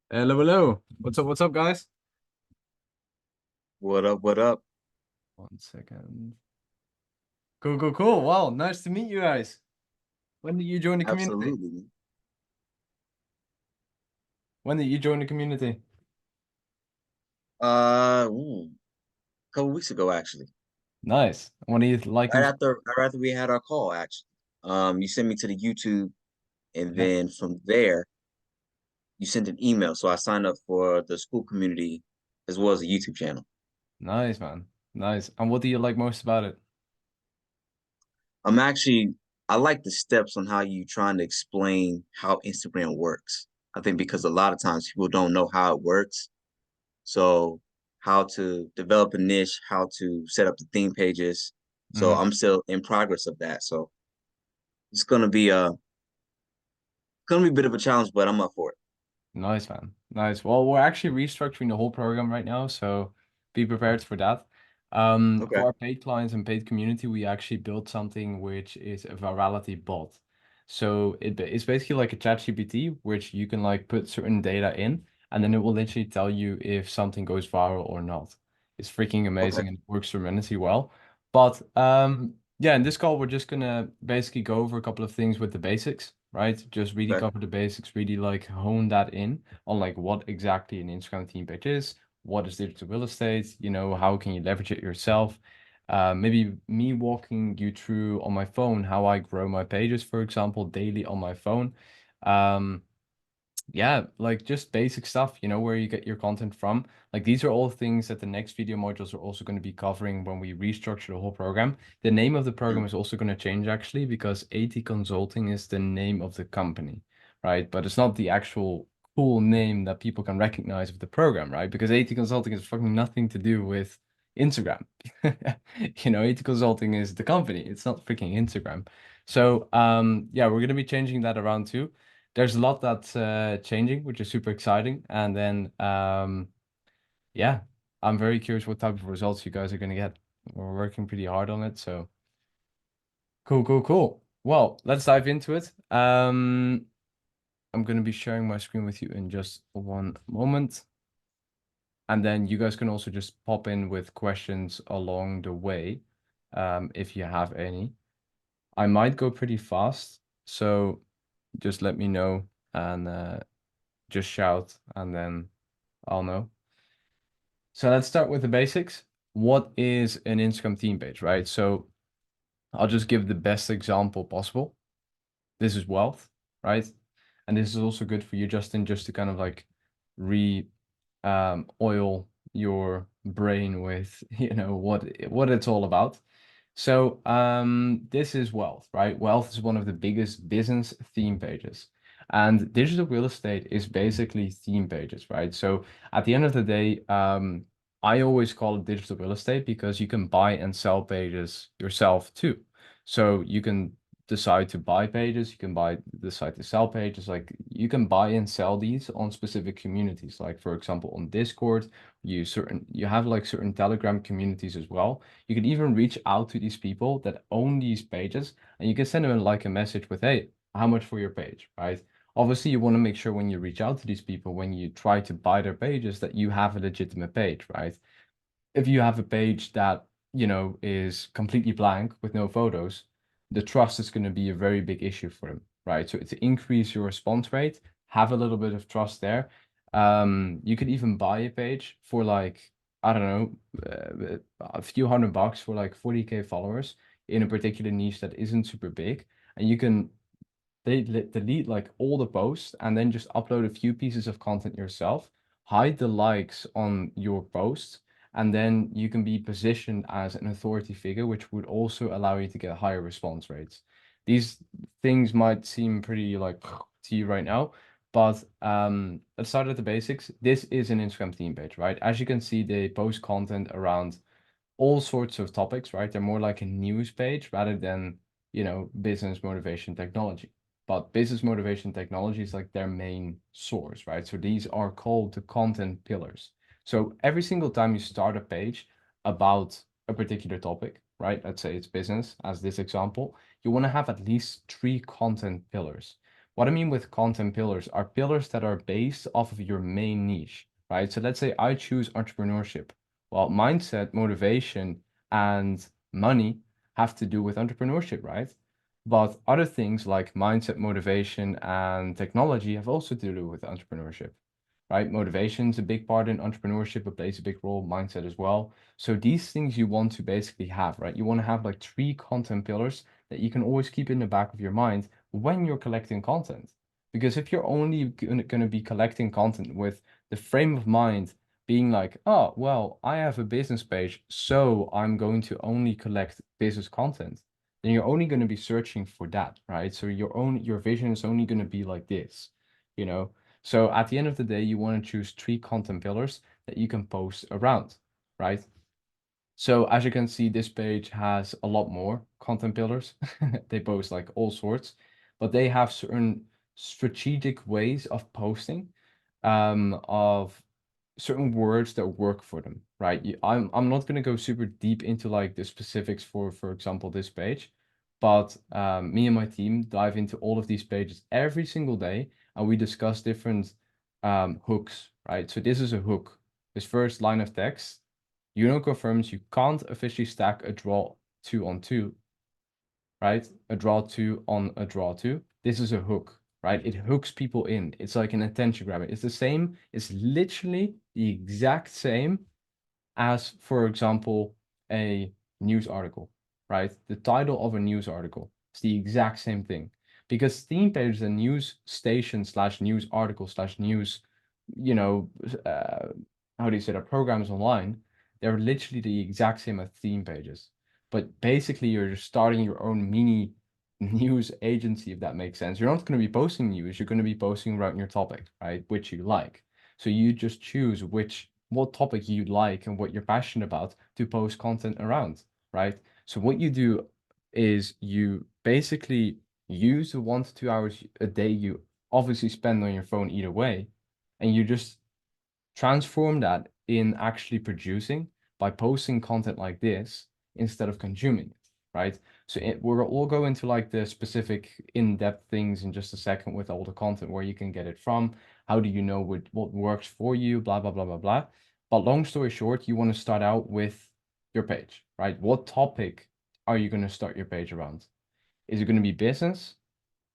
Hello, hello. What's up, guys? What up? What up? 1 second. Cool, cool, cool. Wow, nice to meet you guys. When did you join the community? Absolutely. When did you join the community? A couple weeks ago, actually. Nice. What do you like Right in? after we had our call, actually. You sent me to the YouTube, and Yeah. then from there, you sent an email. So I signed up for the school community as well as a YouTube channel. Nice, man. Nice. And what do you like most about it? I'm actually I like the steps on how you trying to explain how Instagram works. I think because a lot of times people don't know how it works. So how to develop a niche, how to set up the theme pages. So Mhm. I'm still in progress of that. So it's gonna be a bit of a challenge, but I'm up for it. Nice, man. Nice. Well, we're actually restructuring the whole program right now, so be prepared for that. For Okay. our paid clients and paid community, we actually built something which is a virality bot. So it's basically like a ChatGPT, which you can like put certain data in, and then it will literally tell you if something goes viral or not. It's freaking Okay. amazing and it works tremendously well. But yeah, in this call, we're just gonna basically go over a couple of things with the basics, right? Just really Okay. cover the basics, really like hone that in on like what exactly an Instagram theme page is, what is digital real estate, how can you leverage it yourself? Maybe me walking you through on my phone how I grow my pages, for example, daily on my phone. Um, yeah, like just basic stuff, where you get your content from. Like these are all things that the next video modules are also going to be covering when we restructure the whole program. The name of the program Mm. is also going to change actually because AT Consulting is the name of the company, right? But it's not the actual cool name that people can recognize of the program, right? Because AT Consulting is fucking nothing to do with Instagram. AT Consulting is the company. It's not freaking Instagram. So, yeah, we're going to be changing that around too. There's a lot that's changing, which is super exciting. And then, yeah, I'm very curious what type of results you guys are going to get. We're working pretty hard on it. So cool, cool, cool. Well, let's dive into it. I'm going to be sharing my screen with you in just one moment. And then you guys can also just pop in with questions along the way, if you have any. I might go pretty fast, so just let me know and just shout, and then I'll know. So let's start with the basics. What is an Instagram theme page, right? So I'll just give the best example possible. This is wealth, right? And this is also good for you, Justin, just to kind of like re oil your brain with, what it's all about. So this is wealth, right? Wealth is one of the biggest business theme pages. And digital real estate is basically theme pages, right? So at the end of the day, I always call it digital real estate because you can buy and sell pages yourself too. So you can decide to buy pages, you can decide to sell pages. Like you can buy and sell these on specific communities. Like for example, on Discord, you have like certain Telegram communities as well. You can even reach out to these people that own these pages and you can send them like a message with, hey, how much for your page, right? Obviously, you want to make sure when you reach out to these people, when you try to buy their pages, that you have a legitimate page, right? If you have a page that, is completely blank with no photos, the trust is going to be a very big issue for them, right? So to increase your response rate, have a little bit of trust there. You could even buy a page for like, I don't know, a few $100 for like 40K followers in a particular niche that isn't super big. And you can delete like all the posts and then just upload a few pieces of content yourself, hide the likes on your posts, and then you can be positioned as an authority figure, which would also allow you to get higher response rates. These things might seem pretty like to you right now, but let's start at the basics. This is an Instagram theme page, right? As you can see, they post content around all sorts of topics, right? They're more like a news page rather than, business motivation technology. But business motivation technology is like their main source, right? So these are called the content pillars. So every single time you start a page about a particular topic, right? Let's say it's business, as this example, you want to have at least three content pillars. What I mean with content pillars are pillars that are based off of your main niche, right? So let's say I choose entrepreneurship. Well, mindset, motivation, and money have to do with entrepreneurship, right? But other things like mindset, motivation, and technology have also to do with entrepreneurship, right? Motivation is a big part in entrepreneurship. It plays a big role, mindset as well. So these things you want to basically have, right? You want to have like 3 content pillars that you can always keep in the back of your mind when you're collecting content. Because if you're only going to be collecting content with the frame of mind being like, oh, well, I have a business page, so I'm going to only collect business content, then you're only going to be searching for that, right? So your vision is only going to be like this, you know? So at the end of the day, you want to choose 3 content pillars that you can post around, right? So as you can see, this page has a lot more content pillars. They post like all sorts, but they have certain strategic ways of posting, of certain words that work for them, right? I'm not gonna go super deep into like the specifics for example, this page, but me and my team dive into all of these pages every single day, and we discuss different hooks, right? So this is a hook. This first line of text, confirms you can't officially stack a draw 2 on 2, right? A draw 2 on a draw 2. This is a hook, right? It hooks people in. It's like an attention grabber. It's the same. It's literally the exact same as, for example, a news article, right? The title of a news article is the exact same thing, because theme pages and news station slash news article slash news, you know, uh, how do you say that, programs online, they're literally the exact same as theme pages. But basically, you're just starting your own mini news agency, if that makes sense. You're not going to be posting news, you're going to be posting around your topic, right? Which you like. So you just choose what topic you like and what you're passionate about to post content around, right? So what you do is you basically use the 1 to 2 hours a day you obviously spend on your phone either way, and you just transform that in actually producing by posting content like this instead of consuming it, right? So we'll all go into like the specific in-depth things in just a second with all the content, where you can get it from, how do you know what works for you, blah, blah, blah, blah, blah. But long story short, you want to start out with your page, right? What topic are you going to start your page around? Is it going to be business?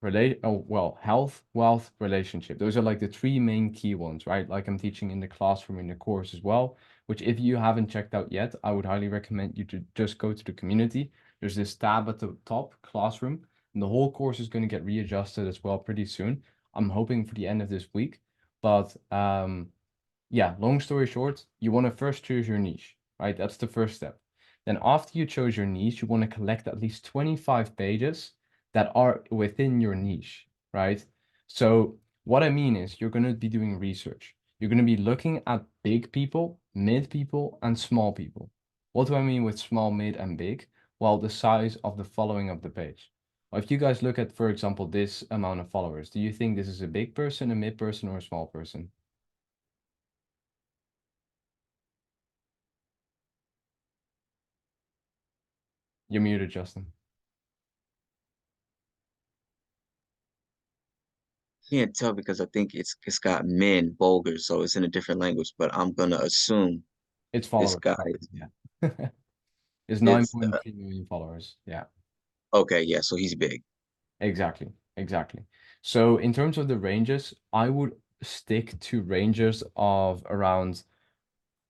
Health, wealth, relationship. Those are like the 3 main key ones, right? Like I'm teaching in the classroom in the course as well, which if you haven't checked out yet, I would highly recommend you to just go to the community. There's this tab at the top, classroom, and the whole course is going to get readjusted as well pretty soon. I'm hoping for the end of this week. But yeah, long story short, you want to first choose your niche, right? That's the first step. Then after you chose your niche, you want to collect at least 25 pages that are within your niche, right? So what I mean is you're going to be doing research. You're going to be looking at big people, mid people, and small people. What do I mean with small, mid, and big? Well, the size of the following of the page. Well, if you guys look at, for example, this amount of followers, do you think this is a big person, a mid person, or a small person? You're muted, Justin. Can't tell because I think it's got men vulgar, so it's in a different language. But I'm gonna assume It's this followers, guy sorry. Yeah. It's it's 9.3 million followers. Yeah, okay. Yeah, so he's big. exactly. Exactly. So in terms of the ranges, I would stick to ranges of around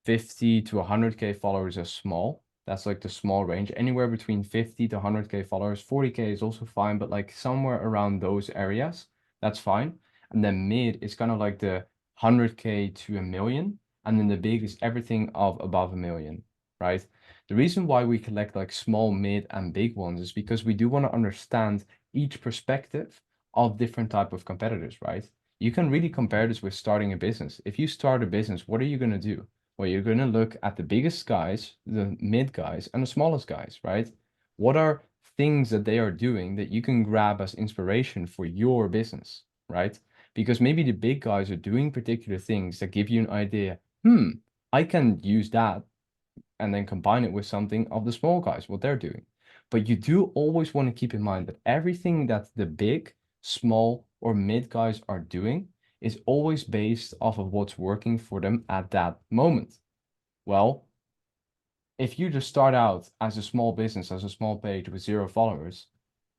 50 to 100K followers are small. That's like the small range. Anywhere between 50 to 100K followers. 40K is also fine, but like somewhere around those areas, that's fine. And then mid is kind of like the 100K to a million. And then the big is everything of above a million, right? The reason why we collect like small, mid, and big ones is because we do want to understand each perspective of different type of competitors, right? You can really compare this with starting a business. If you start a business, what are you going to do? Well, you're going to look at the biggest guys, the mid guys, and the smallest guys, right? What are things that they are doing that you can grab as inspiration for your business, right? Because maybe the big guys are doing particular things that give you an idea, I can use that and then combine it with something of the small guys, what they're doing. But you do always want to keep in mind that everything that the big, small, or mid guys are doing is always based off of what's working for them at that moment. Well, if you just start out as a small business, as a small page with 0 followers,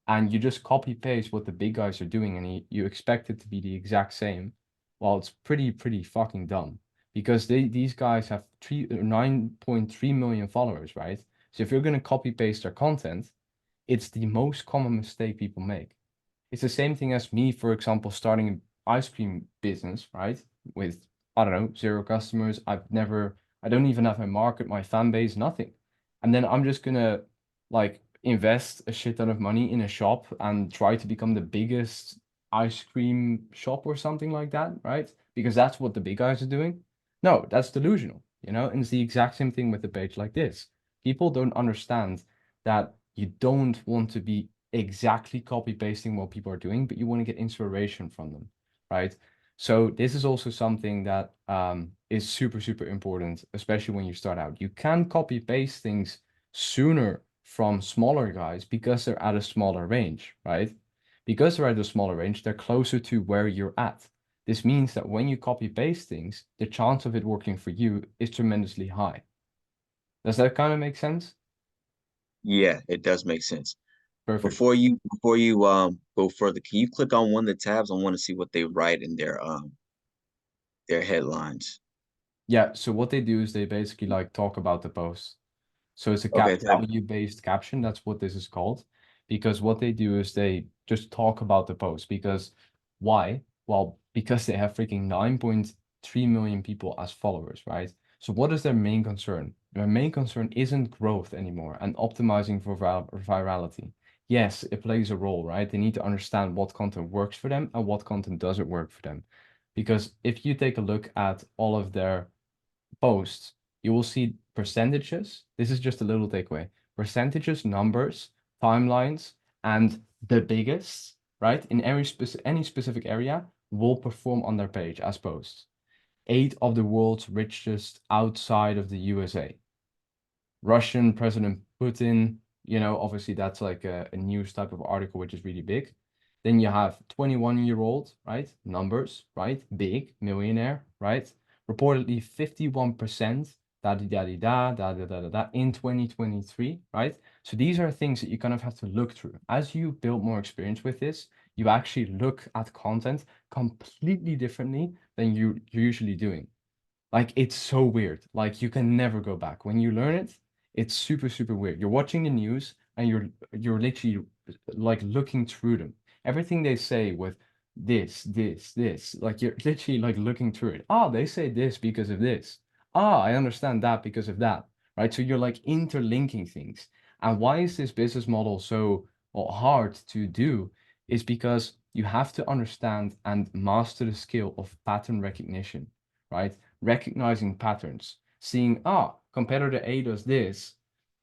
and you just copy paste what the big guys are doing and you expect it to be the exact same, well, it's pretty fucking dumb, because these guys have 9.3 million followers, right? So if you're going to copy paste their content, it's the most common mistake people make. It's the same thing as me, for example, starting an ice cream business, right? With, I don't know, 0 customers. I don't even have my market, my fan base, nothing. And then I'm just gonna like invest a shit ton of money in a shop and try to become the biggest ice cream shop or something like that, right? Because that's what the big guys are doing. No, that's delusional, you know? And it's the exact same thing with a page like this. People don't understand that you don't want to be exactly copy pasting what people are doing, but you want to get inspiration from them, right? So this is also something that is super important, especially when you start out. You can copy paste things sooner from smaller guys because they're at a smaller range, right? Because they're at a smaller range, they're closer to where you're at. This means that when you copy paste things, the chance of it working for you is tremendously high. Does that kind of make sense? Yeah, it does make sense. Perfect. Before you go further, can you click on one of the tabs? I want to see what they write in their headlines. Yeah, so what they do is they basically like talk about the post. So it's a Okay, value-based caption. That's what this is called. Because what they do is they just talk about the post. Because why? Well, because they have freaking 9.3 million people as followers, right? So what is their main concern? Their main concern isn't growth anymore and optimizing for virality. Yes, it plays a role, right? They need to understand what content works for them and what content doesn't work for them. Because if you take a look at all of their posts, you will see percentages. This is just a little takeaway. Percentages, numbers, timelines, and the biggest, right? In any specific area will perform on their page as posts. 8 of the world's richest outside of the USA. Russian President Putin, obviously that's like a news type of article, which is really big. Then you have 21-year-old, right? Numbers, right? Big, millionaire, right? Reportedly 51% da da da da da da da da da in 2023, right? So these are things that you kind of have to look through. As you build more experience with this, you actually look at content completely differently than you're usually doing. Like it's so weird. Like you can never go back. When you learn it, it's super weird. You're watching the news and you're literally like looking through them. Everything they say with this, like you're literally like looking through it. Ah, they say this because of this. Ah, I understand that because of that. Right? So you're like interlinking things. And why is this business model so hard to do? Is because you have to understand and master the skill of pattern recognition, right? Recognizing patterns, seeing, competitor A does this,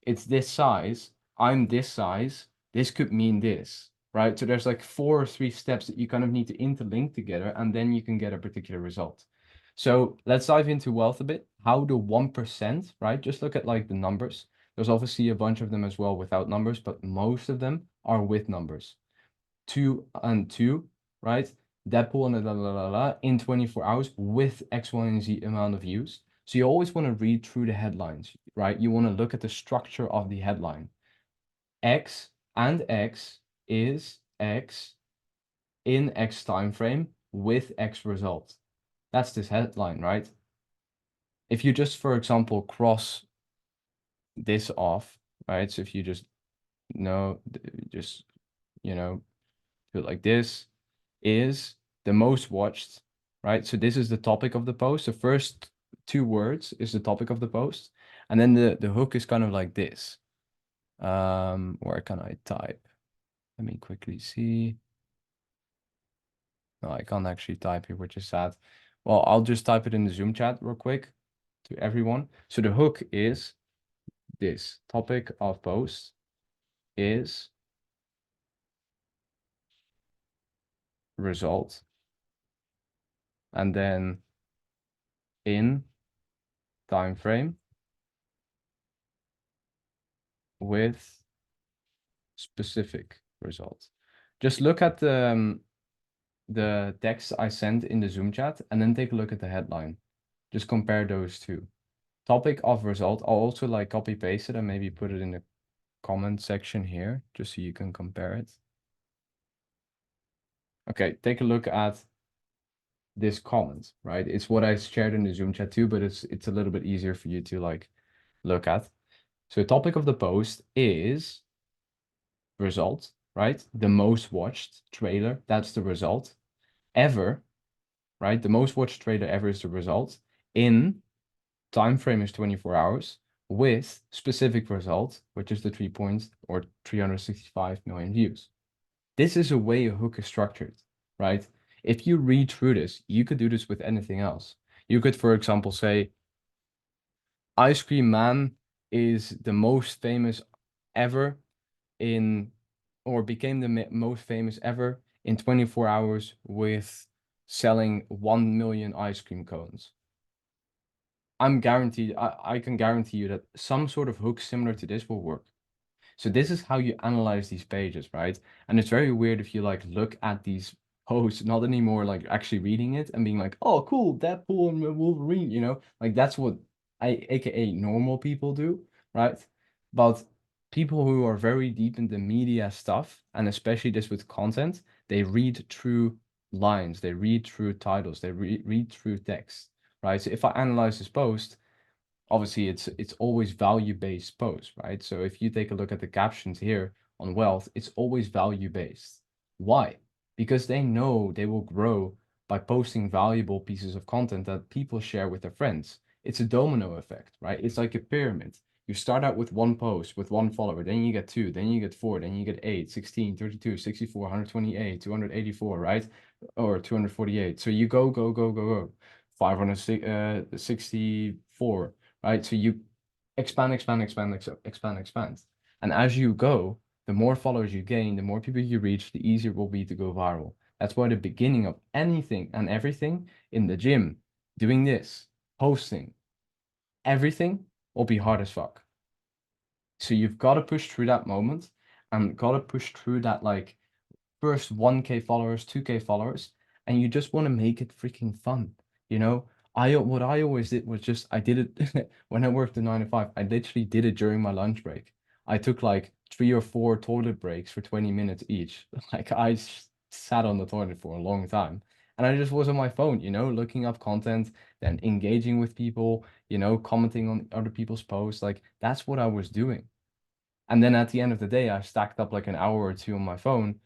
it's this size, I'm this size, this could mean this, right? So there's like 4 or 3 steps that you kind of need to interlink together, and then you can get a particular result. So let's dive into wealth a bit. How the 1%, right? Just look at like the numbers. There's obviously a bunch of them as well without numbers, but most of them are with numbers. 2 and 2, right? Deadpool and in 24 hours with X, Y, and Z amount of views. So you always want to read through the headlines, right? You want to look at the structure of the headline. X and X is X in X time frame with X result. That's this headline, right? If you just, for example, cross this off, right? So if you just just, put like this, is the most watched, right? So this is the topic of the post. The first 2 words is the topic of the post. And then the hook is kind of like this. Where can I type? Let me quickly see. No, I can't actually type here, which is sad. Well, I'll just type it in the Zoom chat real quick to everyone. So the hook is this. Topic of post is result. And then in time frame with specific result. Just look at the the text I sent in the Zoom chat and then take a look at the headline. Just compare those two. Topic of result. I'll also like copy paste it and maybe put it in the comment section here, just so you can compare it. Okay, take a look at this comment, right? It's what I shared in the Zoom chat too, but it's a little bit easier for you to like look at. So topic of the post is result, right? The most watched trailer, that's the result ever, right? The most watched trailer ever is the result in time frame is 24 hours with specific result, which is the 3 points or 365 million views. This is a way a hook is structured, right? If you read through this, you could do this with anything else. You could, for example, say, Ice Cream Man is the most famous ever in, or became the most famous ever in 24 hours with selling 1 million ice cream cones. I'm guaranteed, I can guarantee you that some sort of hook similar to this will work. So this is how you analyze these pages, right? And it's very weird if you like look at these posts, not anymore like actually reading it and being like, oh, cool, Deadpool and Wolverine, you know, like that's what AKA normal people do, right? But people who are very deep in the media stuff, and especially this with content, they read through lines, they read through titles, they read through text, right? So if I analyze this post, obviously it's always value-based post, right? So if you take a look at the captions here on wealth, it's always value-based. Why? Because they know they will grow by posting valuable pieces of content that people share with their friends. It's a domino effect, right? It's like a pyramid. You start out with one post with one follower, then you get two, then you get four, then you get 8, 16, 32, 64, 128, 284, right? Or 248. So you go, 564, right? So you expand, expand. And as you go, the more followers you gain, the more people you reach, the easier it will be to go viral. That's why the beginning of anything and everything in the gym, doing this, posting, everything will be hard as fuck. So you've got to push through that moment and got to push through that like first 1K followers, 2K followers, and you just want to make it freaking fun. You know, what I always did was just I did it when I worked the 9 to 5. I literally did it during my lunch break. I took like 3 or 4 toilet breaks for 20 minutes each. Like I sat on the toilet for a long time. And I just was on my phone, you know, looking up content, then engaging with people, you know, commenting on other people's posts. Like that's what I was doing. And then at the end of the day, I stacked up like an hour or two on my phone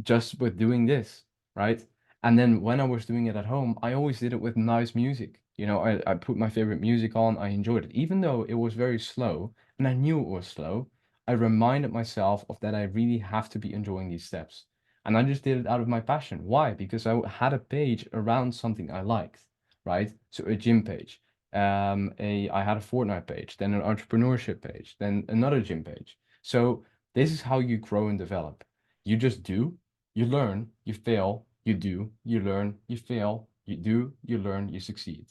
just with doing this, right? And then when I was doing it at home, I always did it with nice music. You know, I put my favorite music on, I enjoyed it. Even though it was very slow and I knew it was slow, I reminded myself of that I really have to be enjoying these steps. And I just did it out of my passion. Why? Because I had a page around something I liked, right? So a gym page. I had a Fortnite page, then an entrepreneurship page, then another gym page. So this is how you grow and develop. You just do, you learn, you fail, you do, you learn, you fail, you do, you learn, you succeed.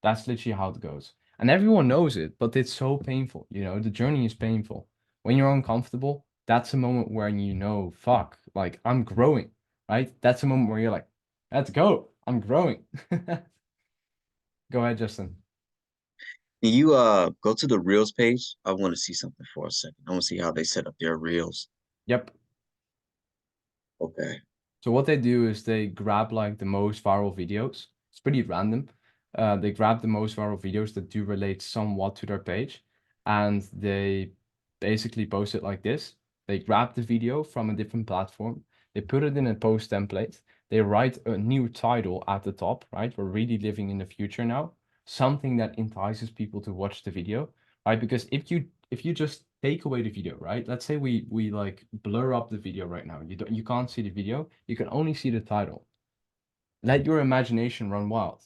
That's literally how it goes. And everyone knows it, but it's so painful. You know, the journey is painful. When you're uncomfortable, that's a moment where you know, fuck, like I'm growing, right? That's a moment where you're like, let's go, I'm growing. Go ahead, Justin. Can you go to the Reels page? I want to see something for a second. I want to see how they set up their Reels. Yep. Okay. So what they do is they grab like the most viral videos. It's pretty random. They grab the most viral videos that do relate somewhat to their page, and they basically post it like this. They grab the video from a different platform. They put it in a post template. They write a new title at the top, right? We're really living in the future now. Something that entices people to watch the video, right? Because if you just take away the video, right? Let's say we like blur up the video right now. You can't see the video. You can only see the title. Let your imagination run wild.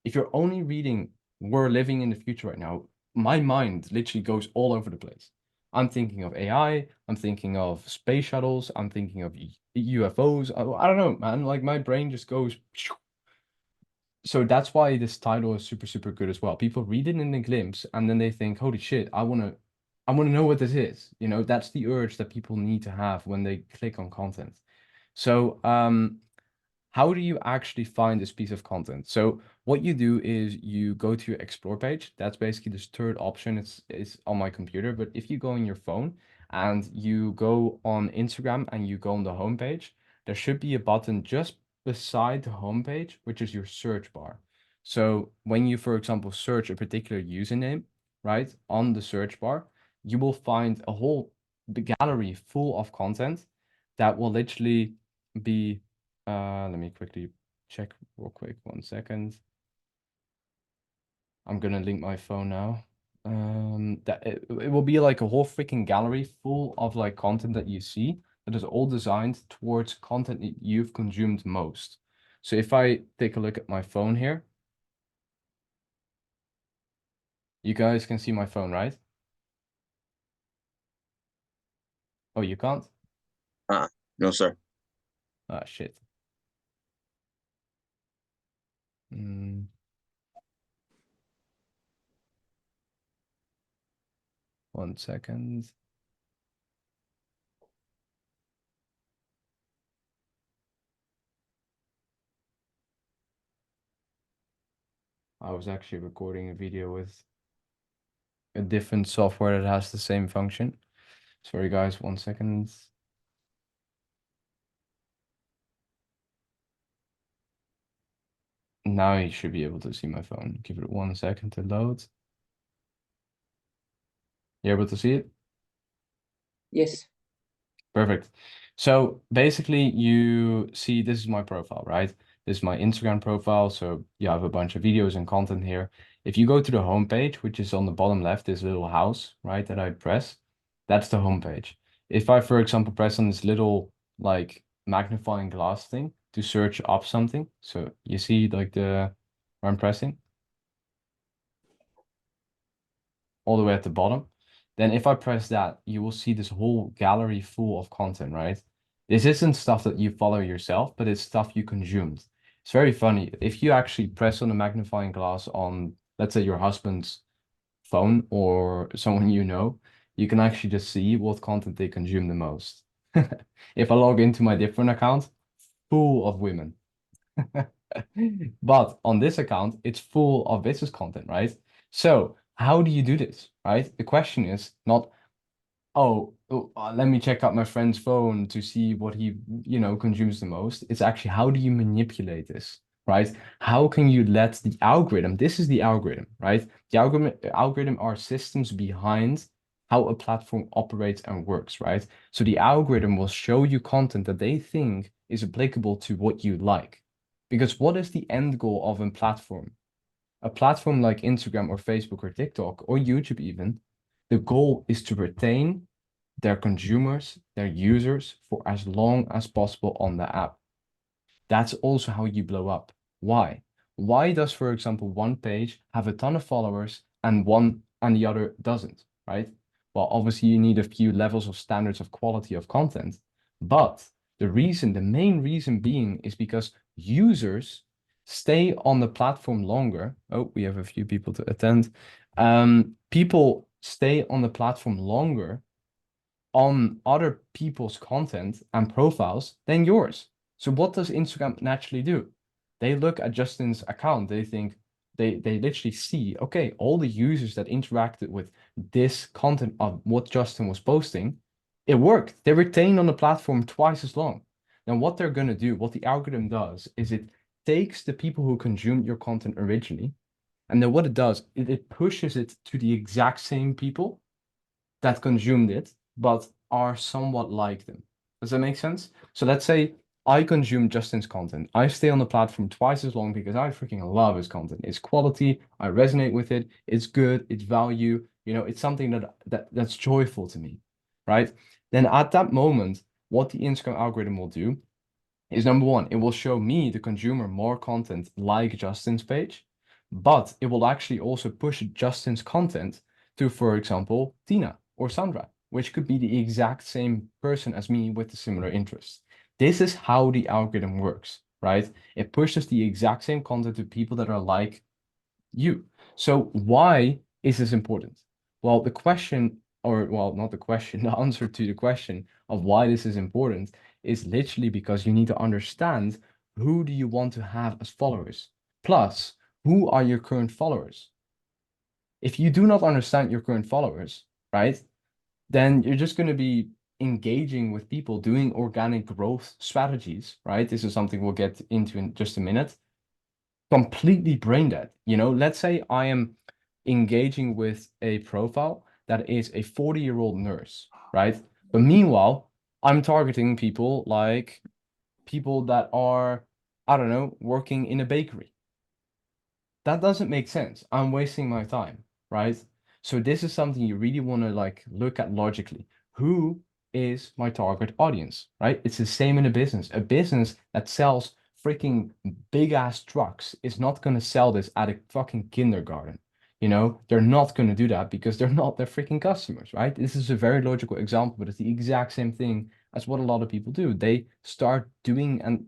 If you're only reading "We're living in the future right now," my mind literally goes all over the place. I'm thinking of AI. I'm thinking of space shuttles. I'm thinking of UFOs. I don't know, man. Like my brain just goes. So that's why this title is super, super good as well. People read it in a glimpse and then they think, holy shit, I wanna know what this is. You know, that's the urge that people need to have when they click on content. So how do you actually find this piece of content? So what you do is you go to your explore page. That's basically this third option. It's on my computer, but if you go on your phone and you go on Instagram and you go on the homepage, there should be a button just beside the homepage, which is your search bar. So when you, for example, search a particular username, right, on the search bar, you will find a whole gallery full of content that will literally be let me quickly check real quick, 1 second. I'm gonna link my phone now. That it will be like a whole freaking gallery full of like content that you see that is all designed towards content that you've consumed most. So if I take a look at my phone here, you guys can see my phone, right? Oh, you can't? No, sir. Ah, shit. Mm, 1 second. I was actually recording a video with a different software that has the same function. Sorry, guys, 1 second. Now you should be able to see my phone. Give it 1 second to load. You able to see it? Yes. Perfect. So basically you see this is my profile, right? This is my Instagram profile. So you have a bunch of videos and content here. If you go to the homepage, which is on the bottom left, this little house, right, that I press, that's the homepage. If I, for example, press on this little like magnifying glass thing to search up something, so you see like the where I'm pressing all the way at the bottom, then if I press that, you will see this whole gallery full of content, right? This isn't stuff that you follow yourself, but it's stuff you consumed. It's very funny. If you actually press on the magnifying glass on, let's say, your husband's phone or someone you know, you can actually just see what content they consume the most. If I log into my different account, full of women. But on this account, it's full of business content, right? So how do you do this, right? The question is not, let me check out my friend's phone to see what he, consumes the most. It's actually, how do you manipulate this, right? How can you let the algorithm, this is the algorithm, right? The algorithm are systems behind how a platform operates and works, right? So the algorithm will show you content that they think is applicable to what you like. Because what is the end goal of a platform? A platform like Instagram or Facebook or TikTok or YouTube even, the goal is to retain their consumers, their users for as long as possible on the app. That's also how you blow up. Why? Why does, for example, one page have a ton of followers and one and the other doesn't, right? Well, obviously you need a few levels of standards of quality of content, but the main reason being is because users stay on the platform longer. Oh, we have a few people to attend. People stay on the platform longer on other people's content and profiles than yours. So what does Instagram naturally do? They look at Justin's account. They think they literally see, okay, all the users that interacted with this content of what Justin was posting, it worked. They retained on the platform twice as long. Now what they're going to do, what the algorithm does, is it takes the people who consumed your content originally, and then what it does, it pushes it to the exact same people that consumed it, but are somewhat like them. Does that make sense? So let's say I consume Justin's content. I stay on the platform twice as long because I freaking love his content. It's quality. I resonate with it. It's good. It's value. It's something that's joyful to me, right? Then at that moment, what the Instagram algorithm will do is number one, it will show me, the consumer, more content like Justin's page, but it will actually also push Justin's content to, for example, Tina or Sandra, which could be the exact same person as me with a similar interest. This is how the algorithm works, right? It pushes the exact same content to people that are like you. So why is this important? Well, the question, or well, not the question, the answer to the question of why this is important is literally because you need to understand who do you want to have as followers? Plus, who are your current followers? If you do not understand your current followers, right, then you're just going to be engaging with people doing organic growth strategies, right? This is something we'll get into in just a minute. Completely brain dead. You know, let's say I am engaging with a profile that is a 40-year-old nurse, right? But meanwhile, I'm targeting people like people that are, I don't know, working in a bakery. That doesn't make sense. I'm wasting my time, right? So this is something you really want to like look at logically. Who is my target audience, right? It's the same in a business. A business that sells freaking big ass trucks is not going to sell this at a fucking kindergarten. You know, they're not going to do that because they're not their freaking customers, right? This is a very logical example, but it's the exact same thing as what a lot of people do. They start doing and,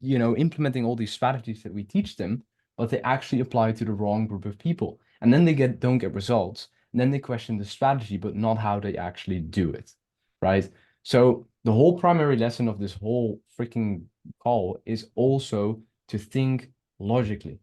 you know, implementing all these strategies that we teach them, but they actually apply to the wrong group of people. And then they don't get results. And then they question the strategy, but not how they actually do it, right? So the whole primary lesson of this whole freaking call is also to think logically.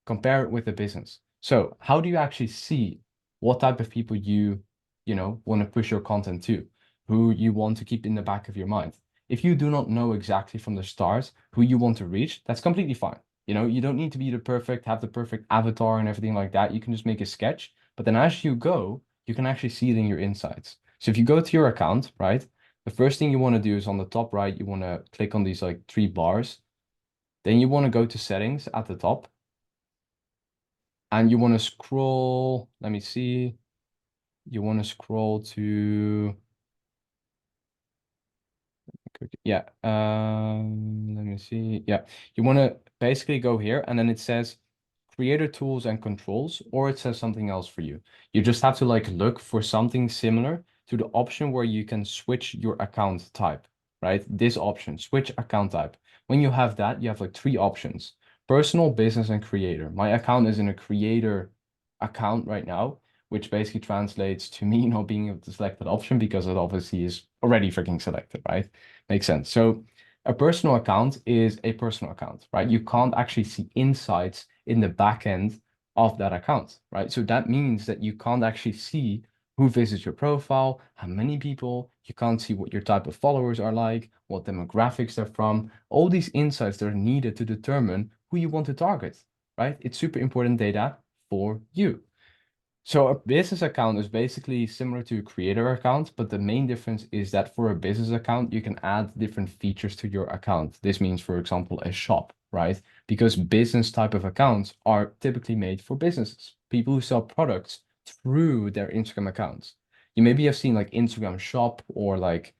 Compare it with a business. So how do you actually see what type of people you know, want to push your content to, who you want to keep in the back of your mind? If you do not know exactly from the start who you want to reach, that's completely fine. You know, you don't need to be have the perfect avatar and everything like that. You can just make a sketch, but then as you go, you can actually see it in your insights. So if you go to your account, right, the first thing you want to do is on the top right, you want to click on these like 3 bars. Then you want to go to settings at the top and you want to scroll. Let me see. You want to scroll to, yeah, let me see. Yeah, you want to basically go here and then it says creator tools and controls, or it says something else for you. You just have to like look for something similar to the option where you can switch your account type, right? This option, switch account type. When you have that, you have like 3 options: personal, business, and creator. My account is in a creator account right now, which basically translates to me not being able to select that option because it obviously is already freaking selected, right? Makes sense. So a personal account is a personal account, right? You can't actually see insights in the back end of that account, right? So that means that you can't actually see who visits your profile, how many people, you can't see what your type of followers are like, what demographics they're from, all these insights that are needed to determine who you want to target, right? It's super important data for you. So a business account is basically similar to a creator account, but the main difference is that for a business account, you can add different features to your account. This means, for example, a shop, right? Because business type of accounts are typically made for businesses, people who sell products through their Instagram accounts. You maybe have seen like Instagram shop or like,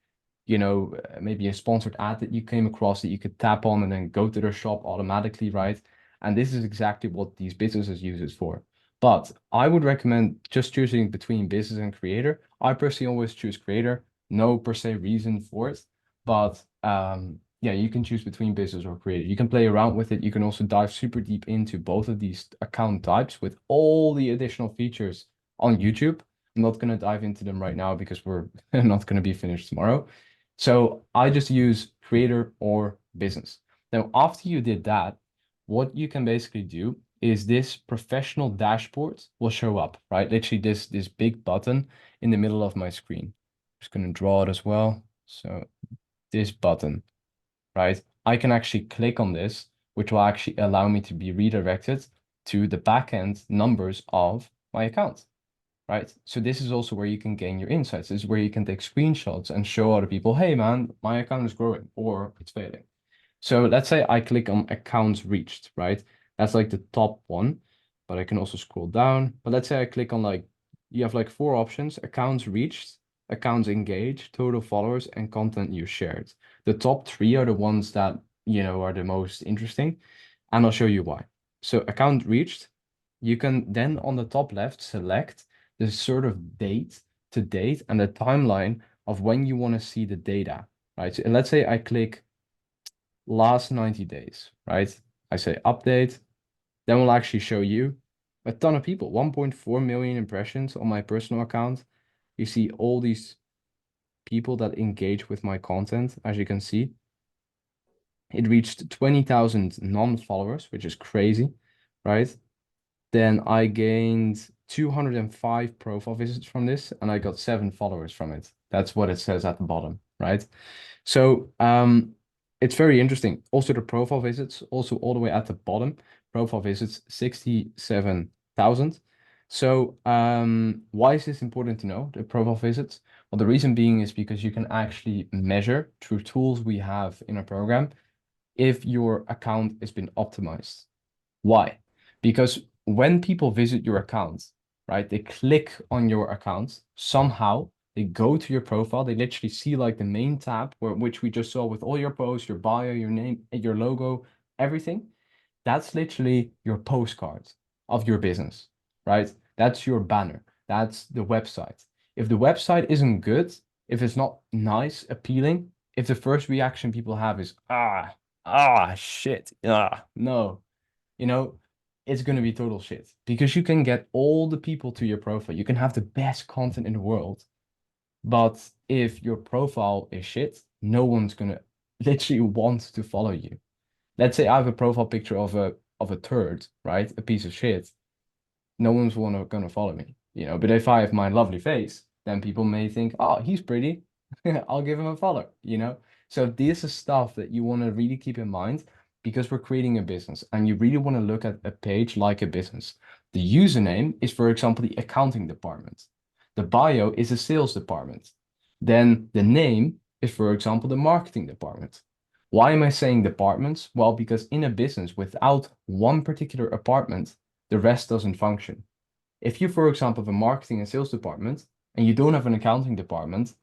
you know, maybe a sponsored ad that you came across that you could tap on and then go to their shop automatically, right? And this is exactly what these businesses use it for. But I would recommend just choosing between business and creator. I personally always choose creator. No per se reason for it. But yeah, you can choose between business or creator. You can play around with it. You can also dive super deep into both of these account types with all the additional features on YouTube. I'm not going to dive into them right now because we're not going to be finished tomorrow. So I just use creator or business. Now, after you did that, what you can basically do is this professional dashboard will show up, right? Literally this big button in the middle of my screen. I'm just going to draw it as well. So this button, right? I can actually click on this, which will actually allow me to be redirected to the backend numbers of my account, right? So this is also where you can gain your insights. This is where you can take screenshots and show other people, hey man, my account is growing or it's failing. So let's say I click on accounts reached, right? That's like the top one, but I can also scroll down. But let's say I click on like, you have like 4 options: accounts reached, accounts engaged, total followers, and content you shared. The top 3 are the ones that, you know, are the most interesting, and I'll show you why. So account reached, you can then on the top left select the sort of date to date and the timeline of when you want to see the data, right? So let's say I click last 90 days, right? I say update, then we'll actually show you a ton of people, 1.4 million impressions on my personal account. You see all these people that engage with my content, as you can see. it reached 20,000 non-followers, which is crazy, right? Then I gained 205 profile visits from this, and I got 7 followers from it. That's what it says at the bottom, right? So it's very interesting. Also, the profile visits, also all the way at the bottom, profile visits 67,000. So why is this important to know, the profile visits? Well, the reason being is because you can actually measure through tools we have in our program if your account has been optimized. Why? Because when people visit your account, right, they click on your account, somehow they go to your profile, they literally see like the main tab, which we just saw with all your posts, your bio, your name, your logo, everything. That's literally your postcard of your business, right? That's your banner. That's the website. If the website isn't good, if it's not nice, appealing, if the first reaction people have is, shit, no, you know, it's going to be total shit because you can get all the people to your profile. You can have the best content in the world. But if your profile is shit, no one's going to literally want to follow you. Let's say I have a profile picture of a turd, right? A piece of shit. No one's gonna follow me, But if I have my lovely face, then people may think, oh, he's pretty. I'll give him a follow. So this is stuff that you want to really keep in mind because we're creating a business and you really want to look at a page like a business. The username is, for example, the accounting department. The bio is a sales department. Then the name is, for example, the marketing department. Why am I saying departments? Well, because in a business, without one particular department, the rest doesn't function. If you, for example, have a marketing and sales department and you don't have an accounting department,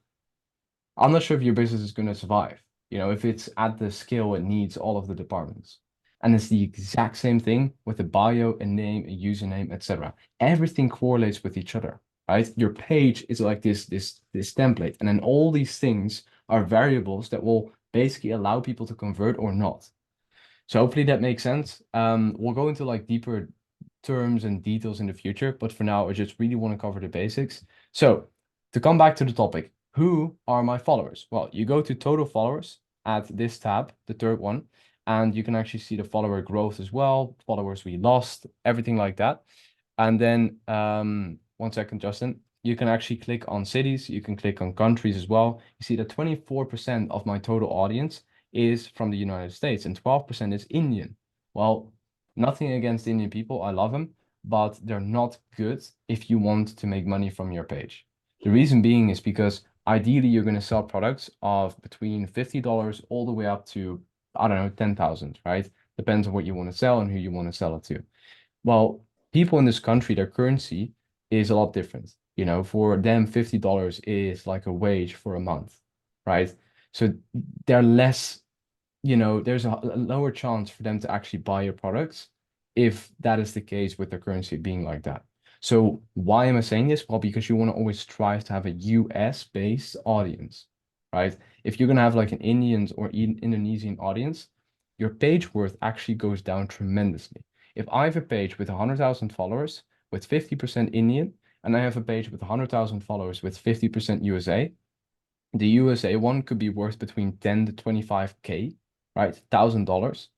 I'm not sure if your business is going to survive. If it's at the scale it needs all of the departments. And it's the exact same thing with a bio, a name, a username, etc. Everything correlates with each other, right? Your page is like this template, and then all these things are variables that will basically allow people to convert or not. So hopefully that makes sense. We'll go into like deeper terms and details in the future, but for now, I just really want to cover the basics. So to come back to the topic, who are my followers? Well, you go to total followers at this tab, the third one, and you can actually see the follower growth as well, followers we lost, everything like that. And then 1 second, Justin, you can actually click on cities, you can click on countries as well. You see that 24% of my total audience is from the United States and 12% is Indian. Well, nothing against Indian people, I love them, but they're not good if you want to make money from your page. The reason being is because ideally you're going to sell products of between $50 all the way up to, I don't know, 10,000, right? Depends on what you want to sell and who you want to sell it to. Well, people in this country, their currency is a lot different. For them, $50 is like a wage for a month, right? So they're less, there's a lower chance for them to actually buy your products if that is the case with their currency being like that. So why am I saying this? Well, because you want to always strive to have a US-based audience, right? If you're gonna have like an Indian or Indonesian audience, your page worth actually goes down tremendously. If I have a page with 100,000 followers with 50% Indian, and I have a page with 100,000 followers with 50% USA, the USA one could be worth between 10 to 25K, right? $1,000.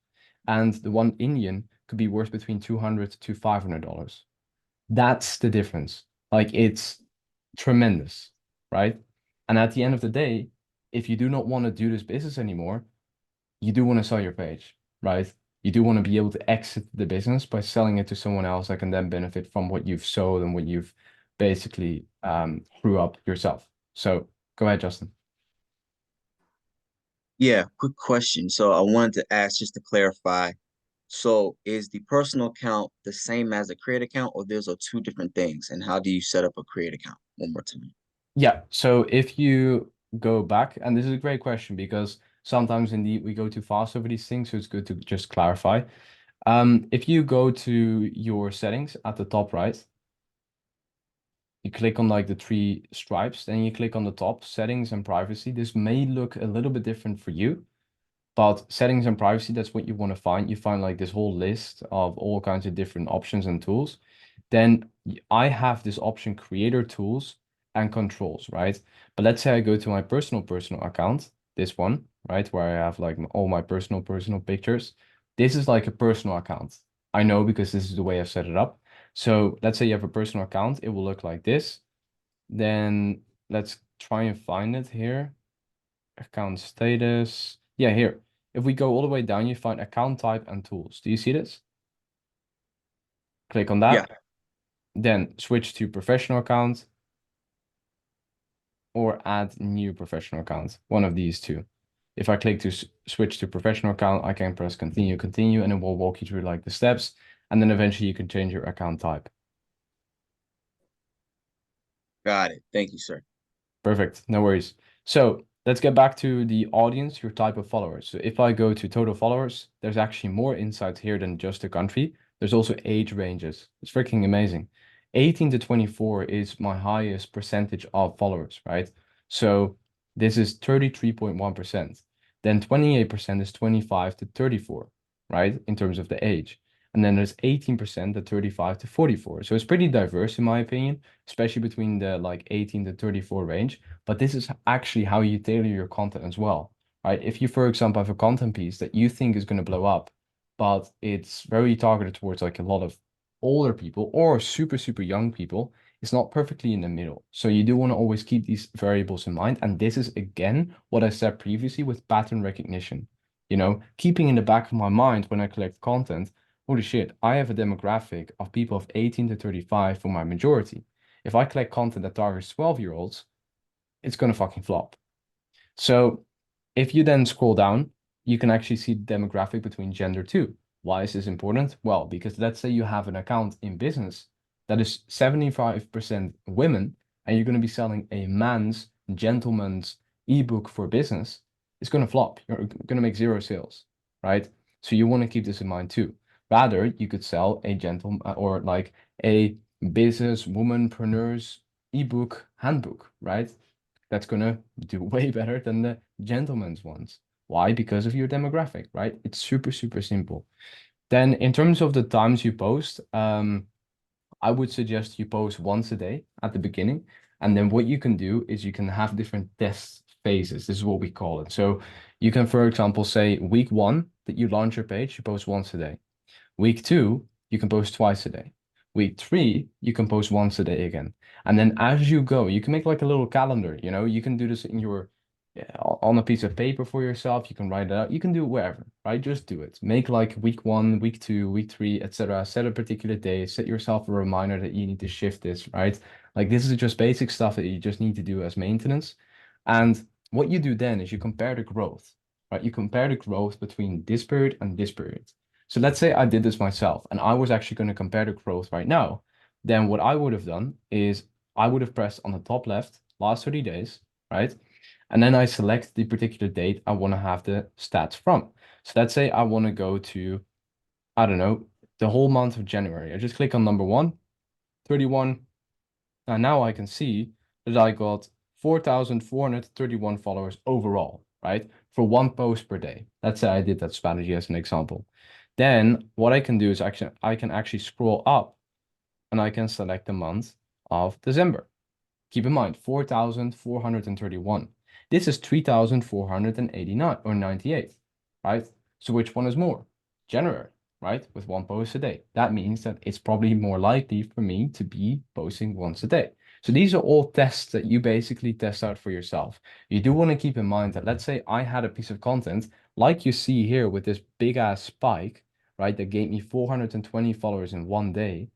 And the one Indian could be worth between $200 to $500. That's the difference. Like it's tremendous, right? And at the end of the day, if you do not want to do this business anymore, you do want to sell your page, right? You do want to be able to exit the business by selling it to someone else that can then benefit from what you've sold and what you've basically grew up yourself. So go ahead, Justin. Yeah, quick question. So I wanted to ask just to clarify. So is the personal account the same as a create account, or those are two different things? And how do you set up a create account? One more time. Yeah, so if you go back, and this is a great question because sometimes indeed we go too fast over these things, so it's good to just clarify. If you go to your settings at the top right, you click on like the 3 stripes, then you click on the top, settings and privacy. This may look a little bit different for you, but settings and privacy, that's what you want to find. You find like this whole list of all kinds of different options and tools. Then I have this option creator tools and controls, right? But let's say I go to my personal account this one, right, where I have like all my personal pictures. This is like a personal account. I know because this is the way I've set it up. So let's say you have a personal account, it will look like this. Then let's try and find it here. Account status. Yeah, here. If we go all the way down, you find account type and tools. Do you see this? Click on that. Yeah. Then switch to professional account or add new professional account. One of these two. If I click to switch to professional account, I can press continue, and it will walk you through like the steps. And then eventually you can change your account type. Got it. Thank you, sir. Perfect. No worries. So let's get back to the audience, your type of followers. So if I go to total followers, there's actually more insights here than just the country. There's also age ranges. It's freaking amazing. 18 to 24 is my highest percentage of followers, right? So this is 33.1%. Then 28% is 25 to 34, right? In terms of the age. And then there's 18% at 35 to 44. So it's pretty diverse in my opinion, especially between the like 18 to 34 range. But this is actually how you tailor your content as well, right? If you, for example, have a content piece that you think is going to blow up, but it's very targeted towards like a lot of older people or super, super young people, it's not perfectly in the middle. So you do want to always keep these variables in mind. And this is again what I said previously with pattern recognition. You know, keeping in the back of my mind when I collect content, holy shit, I have a demographic of people of 18 to 35 for my majority. If I collect content that targets 12-year-olds, it's going to fucking flop. So if you then scroll down, you can actually see the demographic between gender too. Why is this important? Well, because let's say you have an account in business that is 75% women, and you're going to be selling a man's, gentleman's ebook for business, it's going to flop. You're going to make zero sales, right? So you want to keep this in mind too. Rather, you could sell a gentleman or like a business womanpreneur's ebook handbook, right? That's gonna do way better than the gentleman's ones. Why? Because of your demographic, right? It's super, super simple. Then in terms of the times you post, I would suggest you post once a day at the beginning. And then what you can do is you can have different test phases. This is what we call it. So you can, for example, say week 1 that you launch your page, you post once a day. Week 2, you can post twice a day. Week 3, you can post once a day again. And then as you go, you can make like a little calendar, you know, you can do this in your on a piece of paper for yourself. You can write it out. You can do it wherever, right? Just do it. Make like week 1, week 2, week 3, etc. Set a particular day. Set yourself a reminder that you need to shift this, right? Like this is just basic stuff that you just need to do as maintenance. And what you do then is you compare the growth, right? You compare the growth between this period and this period. So let's say I did this myself and I was actually going to compare the growth right now. Then what I would have done is I would have pressed on the top left last 30 days, right? And then I select the particular date I want to have the stats from. So let's say I want to go to, I don't know, the whole month of January. I just click on number 1, 31. And now I can see that I got 4,431 followers overall, right? For one post per day. Let's say I did that strategy as an example. Then what I can do is actually I can actually scroll up and I can select the month of December. Keep in mind, 4,431. This is 3,489 or 98, right? So which one is more? January, right? With one post a day. That means that it's probably more likely for me to be posting once a day. So these are all tests that you basically test out for yourself. You do want to keep in mind that let's say I had a piece of content like you see here with this big ass spike, right? That gave me 420 followers in one day.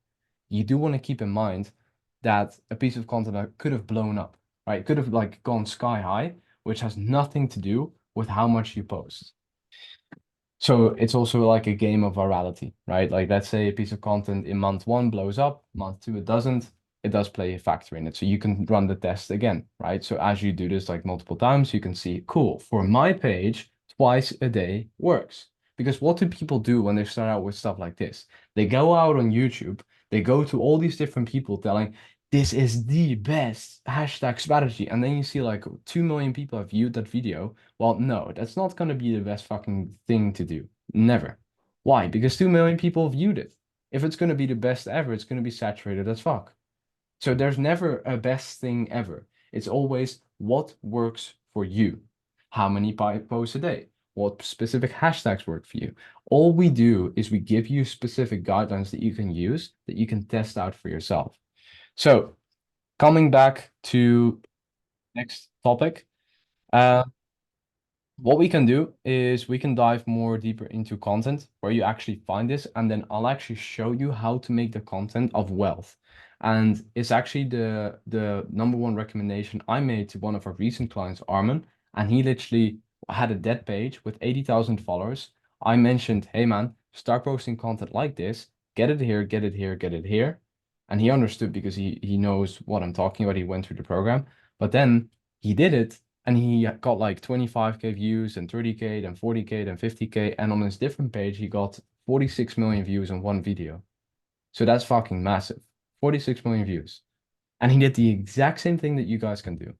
You do want to keep in mind that a piece of content could have blown up, right? It could have like gone sky high, which has nothing to do with how much you post. So it's also like a game of virality, right? Like let's say a piece of content in month 1 blows up, month 2 it doesn't. It does play a factor in it. So you can run the test again, right? So as you do this like multiple times, you can see, cool, for my page, twice a day works. Because what do people do when they start out with stuff like this? They go out on YouTube, they go to all these different people telling, this is the best hashtag strategy. And then you see like 2 million people have viewed that video. Well, no, that's not going to be the best fucking thing to do. Never. Why? Because 2 million people viewed it. If it's going to be the best ever, it's going to be saturated as fuck. So there's never a best thing ever. It's always what works for you. how many posts a day, what specific hashtags work for you. All we do is we give you specific guidelines that you can use, that you can test out for yourself. So coming back to next topic, what we can do is we can dive more deeper into content where you actually find this, and then I'll actually show you how to make the content of wealth. And it's actually the number one recommendation I made to one of our recent clients, Armin, and he literally had a dead page with 80,000 followers. I mentioned, hey man, start posting content like this, get it here, get it here, get it here. And he understood because he knows what I'm talking about. He went through the program, but then he did it and he got like 25K views and 30K, then 40K, then 50K. And on his different page, he got 46 million views on one video. So that's fucking massive. 46 million views. And he did the exact same thing that you guys can do.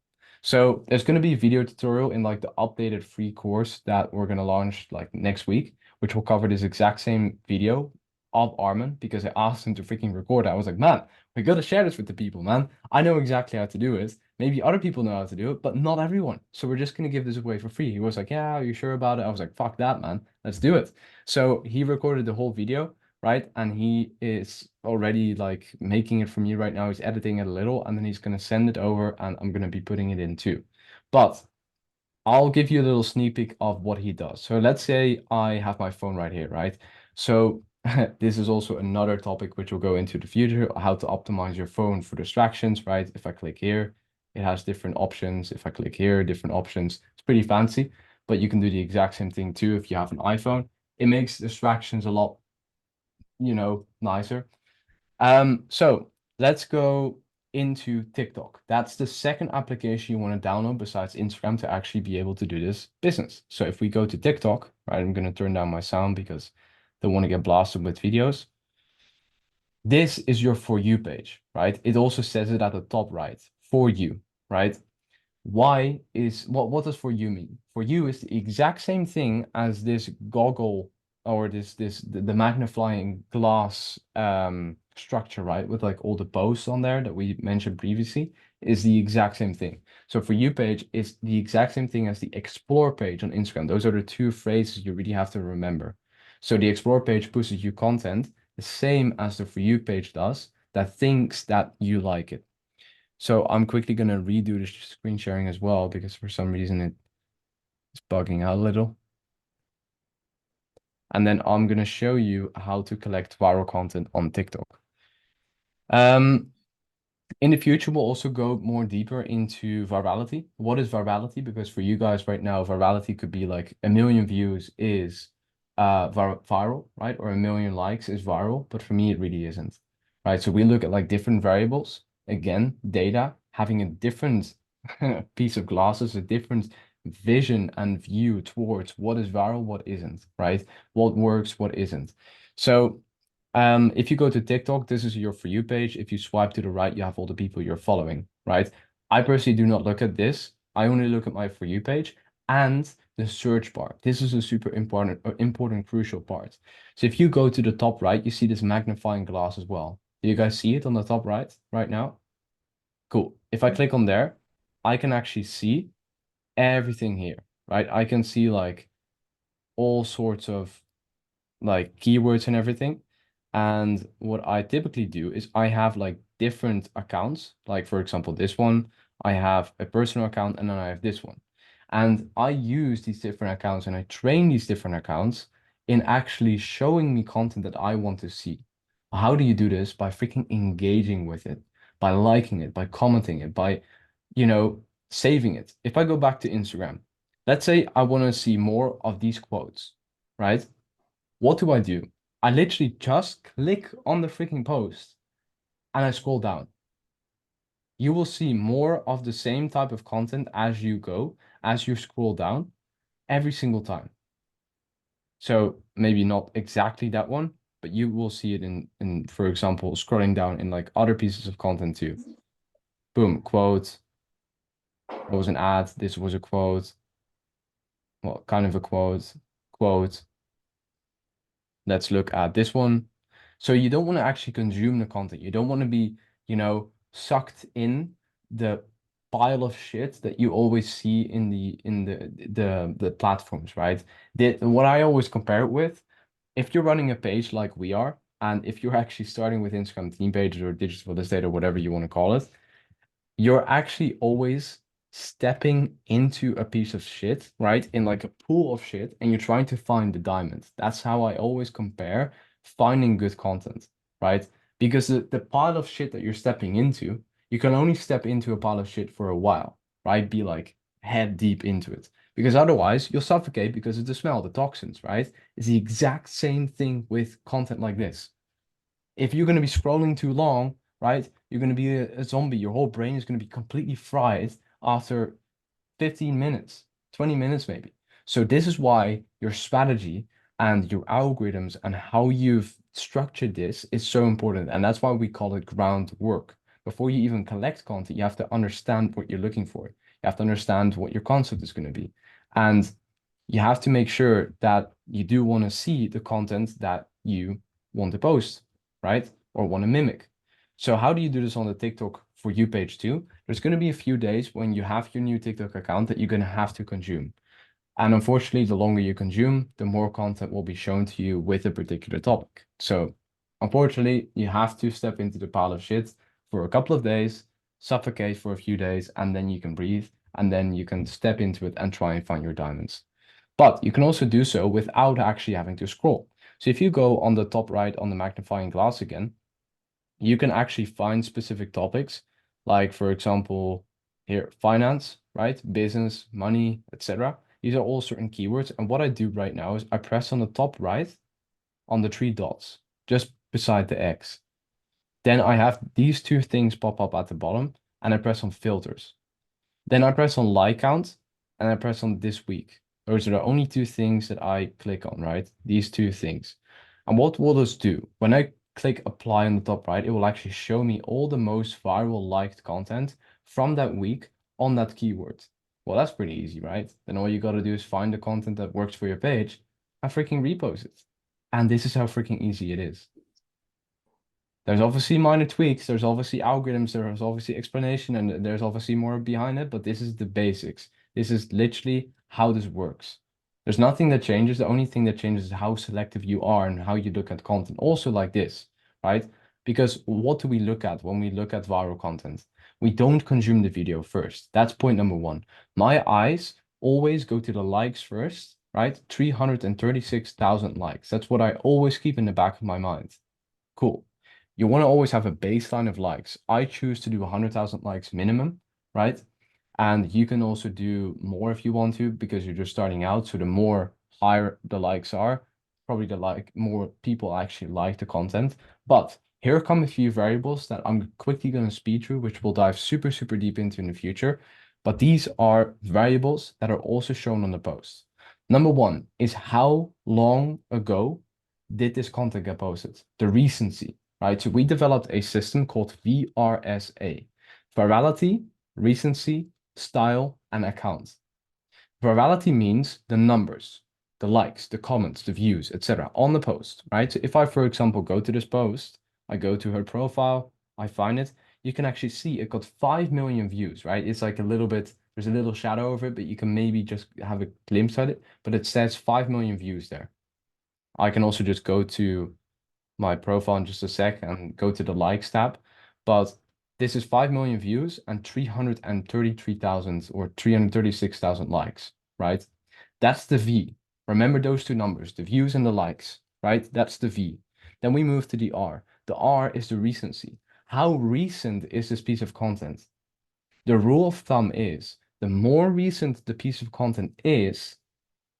So there's going to be a video tutorial in like the updated free course that we're going to launch like next week, which will cover this exact same video of Armin, because I asked him to freaking record it. I was like, man, we got to share this with the people, man. I know exactly how to do it. Maybe other people know how to do it, but not everyone. So we're just going to give this away for free. He was like, yeah, are you sure about it? I was like, fuck that, man. Let's do it. So he recorded the whole video, right? And he is already like making it for me right now. He's editing it a little, and then he's going to send it over, and I'm going to be putting it in too. But I'll give you a little sneak peek of what he does. So let's say I have my phone right here, right? So this is also another topic which will go into the future, how to optimize your phone for distractions, right? If I click here, it has different options. If I click here, different options. It's pretty fancy, but you can do the exact same thing too if you have an iPhone. It makes distractions a lot, nicer. So let's go into TikTok. That's the second application you want to download besides Instagram to actually be able to do this business. So if we go to TikTok, right, I'm going to turn down my sound because I don't want to get blasted with videos. This is your For You page, right? It also says it at the top right, For You, right? What does For You mean? For You is the exact same thing as this goggle or the magnifying glass structure, right? With like all the posts on there that we mentioned previously is the exact same thing. So For You page is the exact same thing as the Explore page on Instagram. Those are the two phrases you really have to remember. So the Explore page pushes you content the same as the For You page does that thinks that you like it. So I'm quickly going to redo the screen sharing as well because for some reason it's bugging out a little. And then I'm going to show you how to collect viral content on TikTok. In the future, we'll also go more deeper into virality. What is virality? Because for you guys right now, virality could be like 1 million views is viral, right? Or 1 million likes is viral, but for me, it really isn't, right? So we look at like different variables. Again, data, having a different piece of glasses, a different vision and view towards what is viral, what isn't, right? What works, what isn't. So if you go to TikTok, this is your For You page. If you swipe to the right, you have all the people you're following, right? I personally do not look at this. I only look at my For You page and the search bar. This is a super important, crucial part. So if you go to the top right, you see this magnifying glass as well. Do you guys see it on the top right now? Cool. If I click on there, I can actually see everything here, right? I can see like all sorts of like keywords and everything. And what I typically do is I have like different accounts. Like for example, this one, I have a personal account and then I have this one. And I use these different accounts and I train these different accounts in actually showing me content that I want to see. How do you do this? By freaking engaging with it, by liking it, by commenting it, by, saving it. If I go back to Instagram, let's say I want to see more of these quotes, right? What do? I literally just click on the freaking post and I scroll down. You will see more of the same type of content as you go, as you scroll down every single time. So maybe not exactly that one, but you will see it in for example, scrolling down in like other pieces of content too. Boom, quote. That was an ad. This was a quote. Well, kind of a quote. Quote. Let's look at this one. So you don't want to actually consume the content. You don't want to be, sucked in the pile of shit that you always see in the platforms, right? What I always compare it with, if you're running a page like we are, and if you're actually starting with Instagram theme pages or digital real estate or whatever you want to call it, you're actually always stepping into a piece of shit, right? In like a pool of shit, and you're trying to find the diamond. That's how I always compare finding good content, right? Because the pile of shit that you're stepping into, you can only step into a pile of shit for a while, right? Be like head deep into it. Because otherwise you'll suffocate because of the smell, the toxins, right? It's the exact same thing with content like this. If you're going to be scrolling too long, right, you're going to be a zombie. Your whole brain is going to be completely fried after 15 minutes, 20 minutes maybe. So this is why your strategy and your algorithms and how you've structured this is so important. And that's why we call it groundwork. Before you even collect content, you have to understand what you're looking for. You have to understand what your concept is going to be. And you have to make sure that you do want to see the content that you want to post, right? Or want to mimic. So how do you do this on the TikTok For You page too? There's going to be a few days when you have your new TikTok account that you're going to have to consume. And unfortunately, the longer you consume, the more content will be shown to you with a particular topic. So unfortunately, you have to step into the pile of shit for a couple of days, suffocate for a few days, and then you can breathe, and then you can step into it and try and find your diamonds. But you can also do so without actually having to scroll. So if you go on the top right on the magnifying glass again, you can actually find specific topics, like for example, here, finance, right? Business, money, etc. These are all certain keywords. And what I do right now is I press on the top right on the three dots, just beside the X. Then I have these two things pop up at the bottom, and I press on filters. Then I press on like count, and I press on this week. Those are the only two things that I click on, right? These two things. And what will this do? When I click apply on the top right, it will actually show me all the most viral liked content from that week on that keyword. Well, that's pretty easy, right? Then all you got to do is find the content that works for your page and freaking repost it. And this is how freaking easy it is. There's obviously minor tweaks, there's obviously algorithms, there's obviously explanation, and there's obviously more behind it, but this is the basics. This is literally how this works. There's nothing that changes. The only thing that changes is how selective you are and how you look at content. Also like this, right? Because what do we look at when we look at viral content? We don't consume the video first. That's point number one. My eyes always go to the likes first, right? 336,000 likes. That's what I always keep in the back of my mind. Cool. You want to always have a baseline of likes. I choose to do 100,000 likes minimum, right? And you can also do more if you want to, because you're just starting out. So the more higher the likes are, probably more people actually like the content. But here come a few variables that I'm quickly going to speed through, which we'll dive super, super deep into in the future. But these are variables that are also shown on the post. Number one is how long ago did this content get posted? The recency, right? So we developed a system called VRSA, virality, recency, style, and account. Virality means the numbers, the likes, the comments, the views, etc. on the post, right? So if I, for example, go to this post, I go to her profile, I find it, you can actually see it got 5 million views, right? It's like a little bit, there's a little shadow over it, but you can maybe just have a glimpse at it, but it says 5 million views there. I can also just go to my profile in just a sec and go to the likes tab. But this is 5 million views and 333,000 or 336,000 likes, right? That's the V. Remember those two numbers, the views and the likes, right? That's the V. Then we move to the R. The R is the recency. How recent is this piece of content? The rule of thumb is the more recent the piece of content is,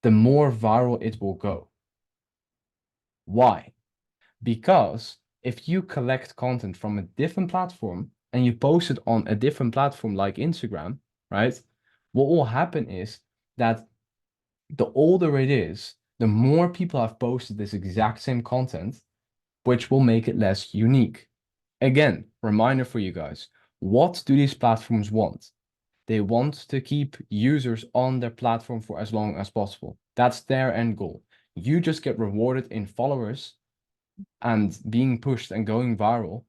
the more viral it will go. Why? Because if you collect content from a different platform and you post it on a different platform like Instagram, right? What will happen is that the older it is, the more people have posted this exact same content, which will make it less unique. Again, reminder for you guys, what do these platforms want? They want to keep users on their platform for as long as possible. That's their end goal. You just get rewarded in followers and being pushed and going viral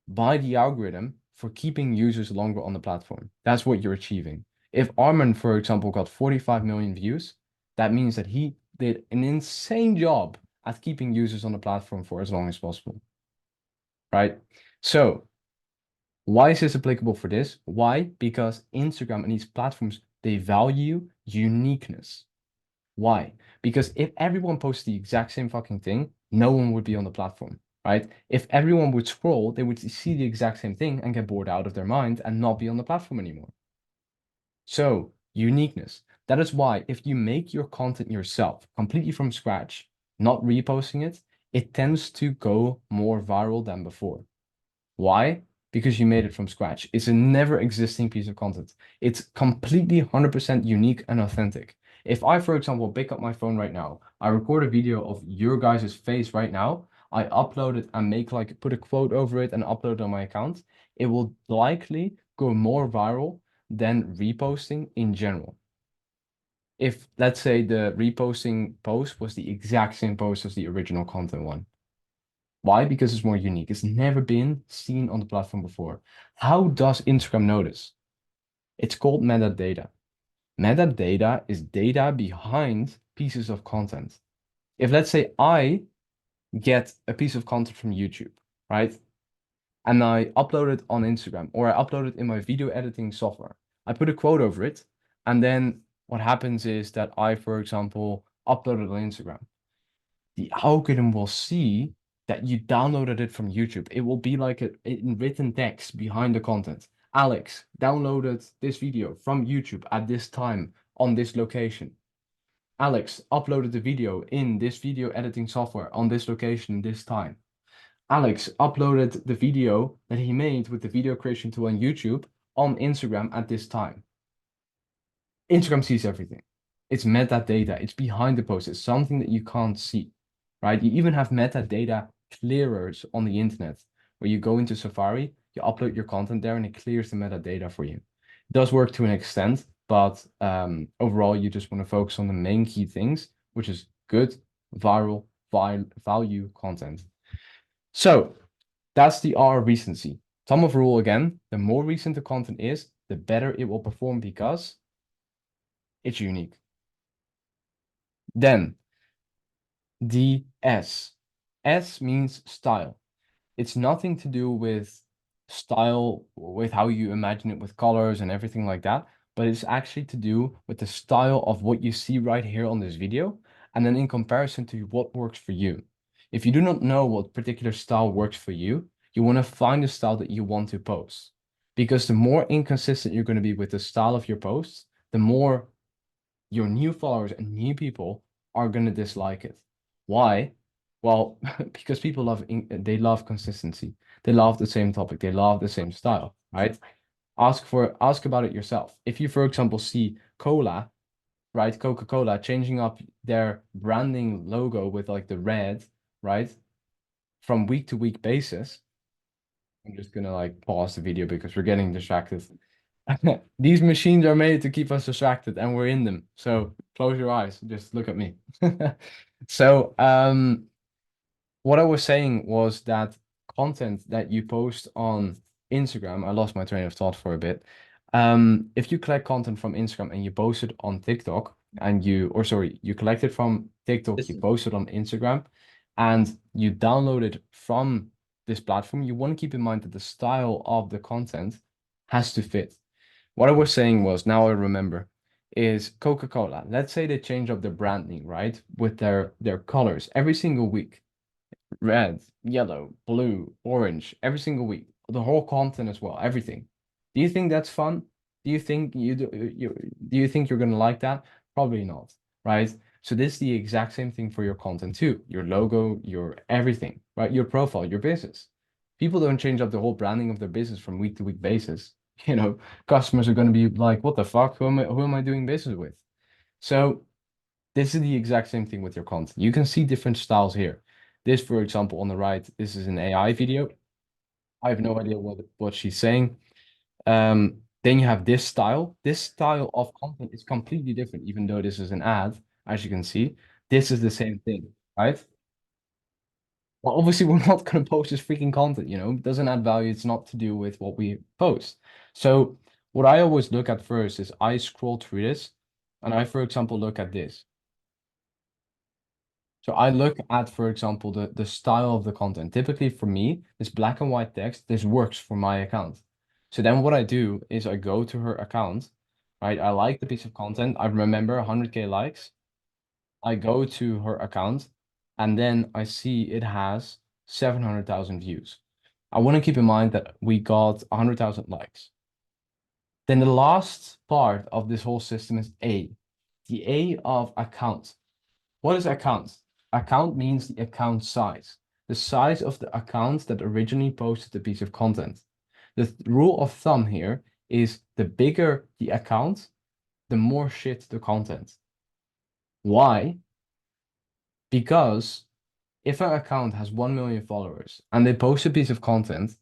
by the algorithm for keeping users longer on the platform. That's what you're achieving. If Armin, for example, got 45 million views, that means that he did an insane job at keeping users on the platform for as long as possible, right? So why is this applicable for this? Why? Because Instagram and these platforms, they value uniqueness. Why? Because if everyone posts the exact same fucking thing, no one would be on the platform, right? If everyone would scroll, they would see the exact same thing and get bored out of their mind and not be on the platform anymore. So, uniqueness. That is why if you make your content yourself, completely from scratch, not reposting it, it tends to go more viral than before. Why? Because you made it from scratch. It's a never existing piece of content. It's completely 100% unique and authentic. If I, for example, pick up my phone right now, I record a video of your guys' face right now, I upload it and put a quote over it and upload it on my account, it will likely go more viral than reposting in general. If, let's say, the reposting post was the exact same post as the original content one. Why? Because it's more unique. It's never been seen on the platform before. How does Instagram know this? It's called metadata. Metadata is data behind pieces of content. If, let's say, I get a piece of content from YouTube, right? And I upload it on Instagram, or I upload it in my video editing software. I put a quote over it, and then what happens is that I, for example, upload it on Instagram. The algorithm will see that you downloaded it from YouTube. It will be like in written text behind the content. Alex downloaded this video from YouTube at this time on this location. Alex uploaded the video in this video editing software on this location, this time. Alex uploaded the video that he made with the video creation tool on YouTube on Instagram at this time. Instagram sees everything. It's metadata. It's behind the post. It's something that you can't see, right? You even have metadata clearers on the internet where you go into Safari, you upload your content there, and it clears the metadata for you. It does work to an extent, but overall, you just want to focus on the main key things, which is good, viral, value content. So that's the R recency. Thumb of rule again, the more recent the content is, the better it will perform because it's unique. Then the S. S means style. It's nothing to do with style, with how you imagine it with colors and everything like that, but it's actually to do with the style of what you see right here on this video, and then in comparison to what works for you. If you do not know what particular style works for you, you want to find a style that you want to post. Because the more inconsistent you're going to be with the style of your posts, the more your new followers and new people are going to dislike it. Why? Well, because people love consistency. They love the same topic. They love the same style, right? Ask about it yourself. If you, for example, see cola, right? Coca-Cola changing up their branding logo with like the red, right? From week to week basis. I'm just gonna like pause the video because we're getting distracted. These machines are made to keep us distracted and we're in them. So close your eyes, just look at me. So what I was saying was that content that you post on Instagram, I lost my train of thought for a bit. If you collect content from Instagram and you post it on TikTok and you collect it from TikTok, you post it on Instagram and you download it from this platform, you want to keep in mind that the style of the content has to fit. What I was saying was, now I remember, is Coca-Cola. Let's say they change up their branding, right? With their colors every single week. Red, yellow, blue, orange, every single week. The whole content as well, everything. Do you think that's fun? Do you think do you think you're gonna like that? Probably not, right? So this is the exact same thing for your content too. Your logo, your everything, right? Your profile, your business. People don't change up the whole branding of their business from week to week basis. You know, customers are gonna be like, what the fuck? Who am I doing business with? So this is the exact same thing with your content. You can see different styles here. This, for example, on the right, this is an AI video. I have no idea what she's saying. Then you have this style. This style of content is completely different, even though this is an ad, as you can see. This is the same thing, right? Well, obviously, we're not going to post this freaking content, you know, it doesn't add value. It's not to do with what we post. So what I always look at first is I scroll through this and I, for example, look at this. So I look at, for example, the style of the content. Typically for me, this black and white text, this works for my account. So then what I do is I go to her account, right? I like the piece of content. I remember 100K likes. I go to her account and then I see it has 700,000 views. I want to keep in mind that we got 100,000 likes. Then the last part of this whole system is A, the A of account. What is account? Account means the account size, the size of the account that originally posted the piece of content. The rule of thumb here is the bigger the account, the more shit the content. Why? Because if an account has 1 million followers and they post a piece of content,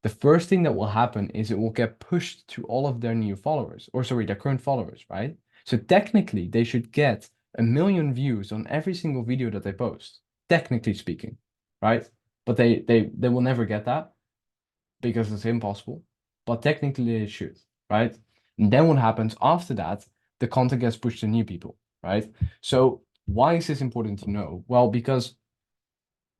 the first thing that will happen is it will get pushed to all of their new followers, or sorry, their current followers, right? So technically, they should get 1 million views on every single video that they post, technically speaking, right? But they will never get that because it's impossible. But technically, they should, right? And then what happens after that? The content gets pushed to new people, right? So why is this important to know? Well, because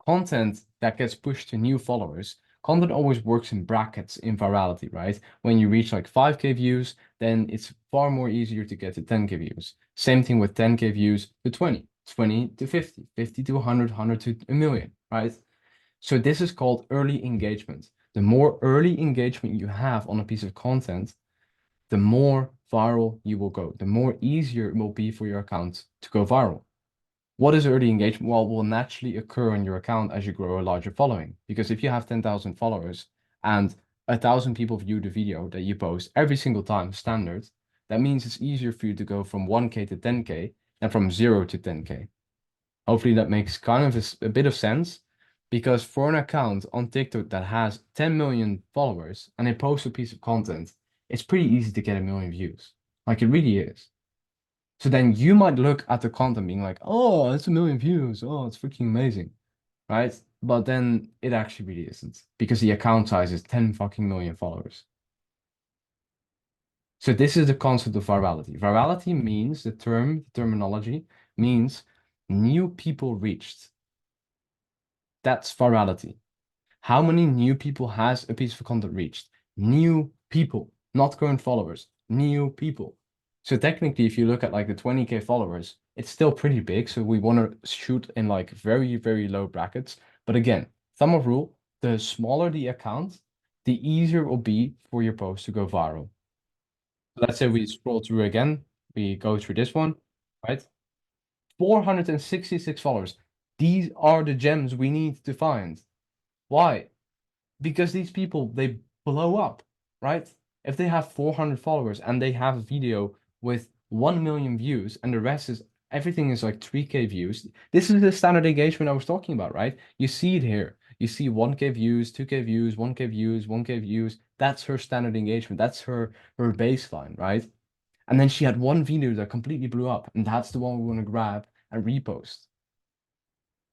content that gets pushed to new followers, content always works in brackets in virality, right? When you reach like 5K views, then it's far more easier to get to 10K views. Same thing with 10K views to 20, 20 to 50, 50 to 100, 100 to a million, right? So this is called early engagement. The more early engagement you have on a piece of content, the more viral you will go, the more easier it will be for your account to go viral. What is early engagement? Well, will naturally occur on your account as you grow a larger following. Because if you have 10,000 followers and 1,000 people view the video that you post every single time, standard, that means it's easier for you to go from 1K to 10K than from 0 to 10K. Hopefully that makes kind of a bit of sense. Because for an account on TikTok that has 10 million followers and they post a piece of content, it's pretty easy to get 1 million views. Like it really is. So then you might look at the content being like, oh, it's 1 million views. Oh, it's freaking amazing. Right? But then it actually really isn't because the account size is 10 fucking million followers. So this is the concept of virality. Virality means the terminology means new people reached. That's virality. How many new people has a piece of content reached? New people, not current followers, new people. So technically, if you look at like the 20K followers, it's still pretty big. So we want to shoot in like very, very low brackets. But again, thumb of rule, the smaller the account, the easier it will be for your post to go viral. Let's say we scroll through again, we go through this one, right? 466 followers. These are the gems we need to find. Why? Because these people, they blow up, right? If they have 400 followers and they have a video with 1 million views and the rest is everything is like 3K views, this is the standard engagement I was talking about, right? You see it here. You see 1K views, 2K views, 1K views, 1K views. That's her standard engagement. That's her baseline, right? And then she had one video that completely blew up, and that's the one we want to grab and repost.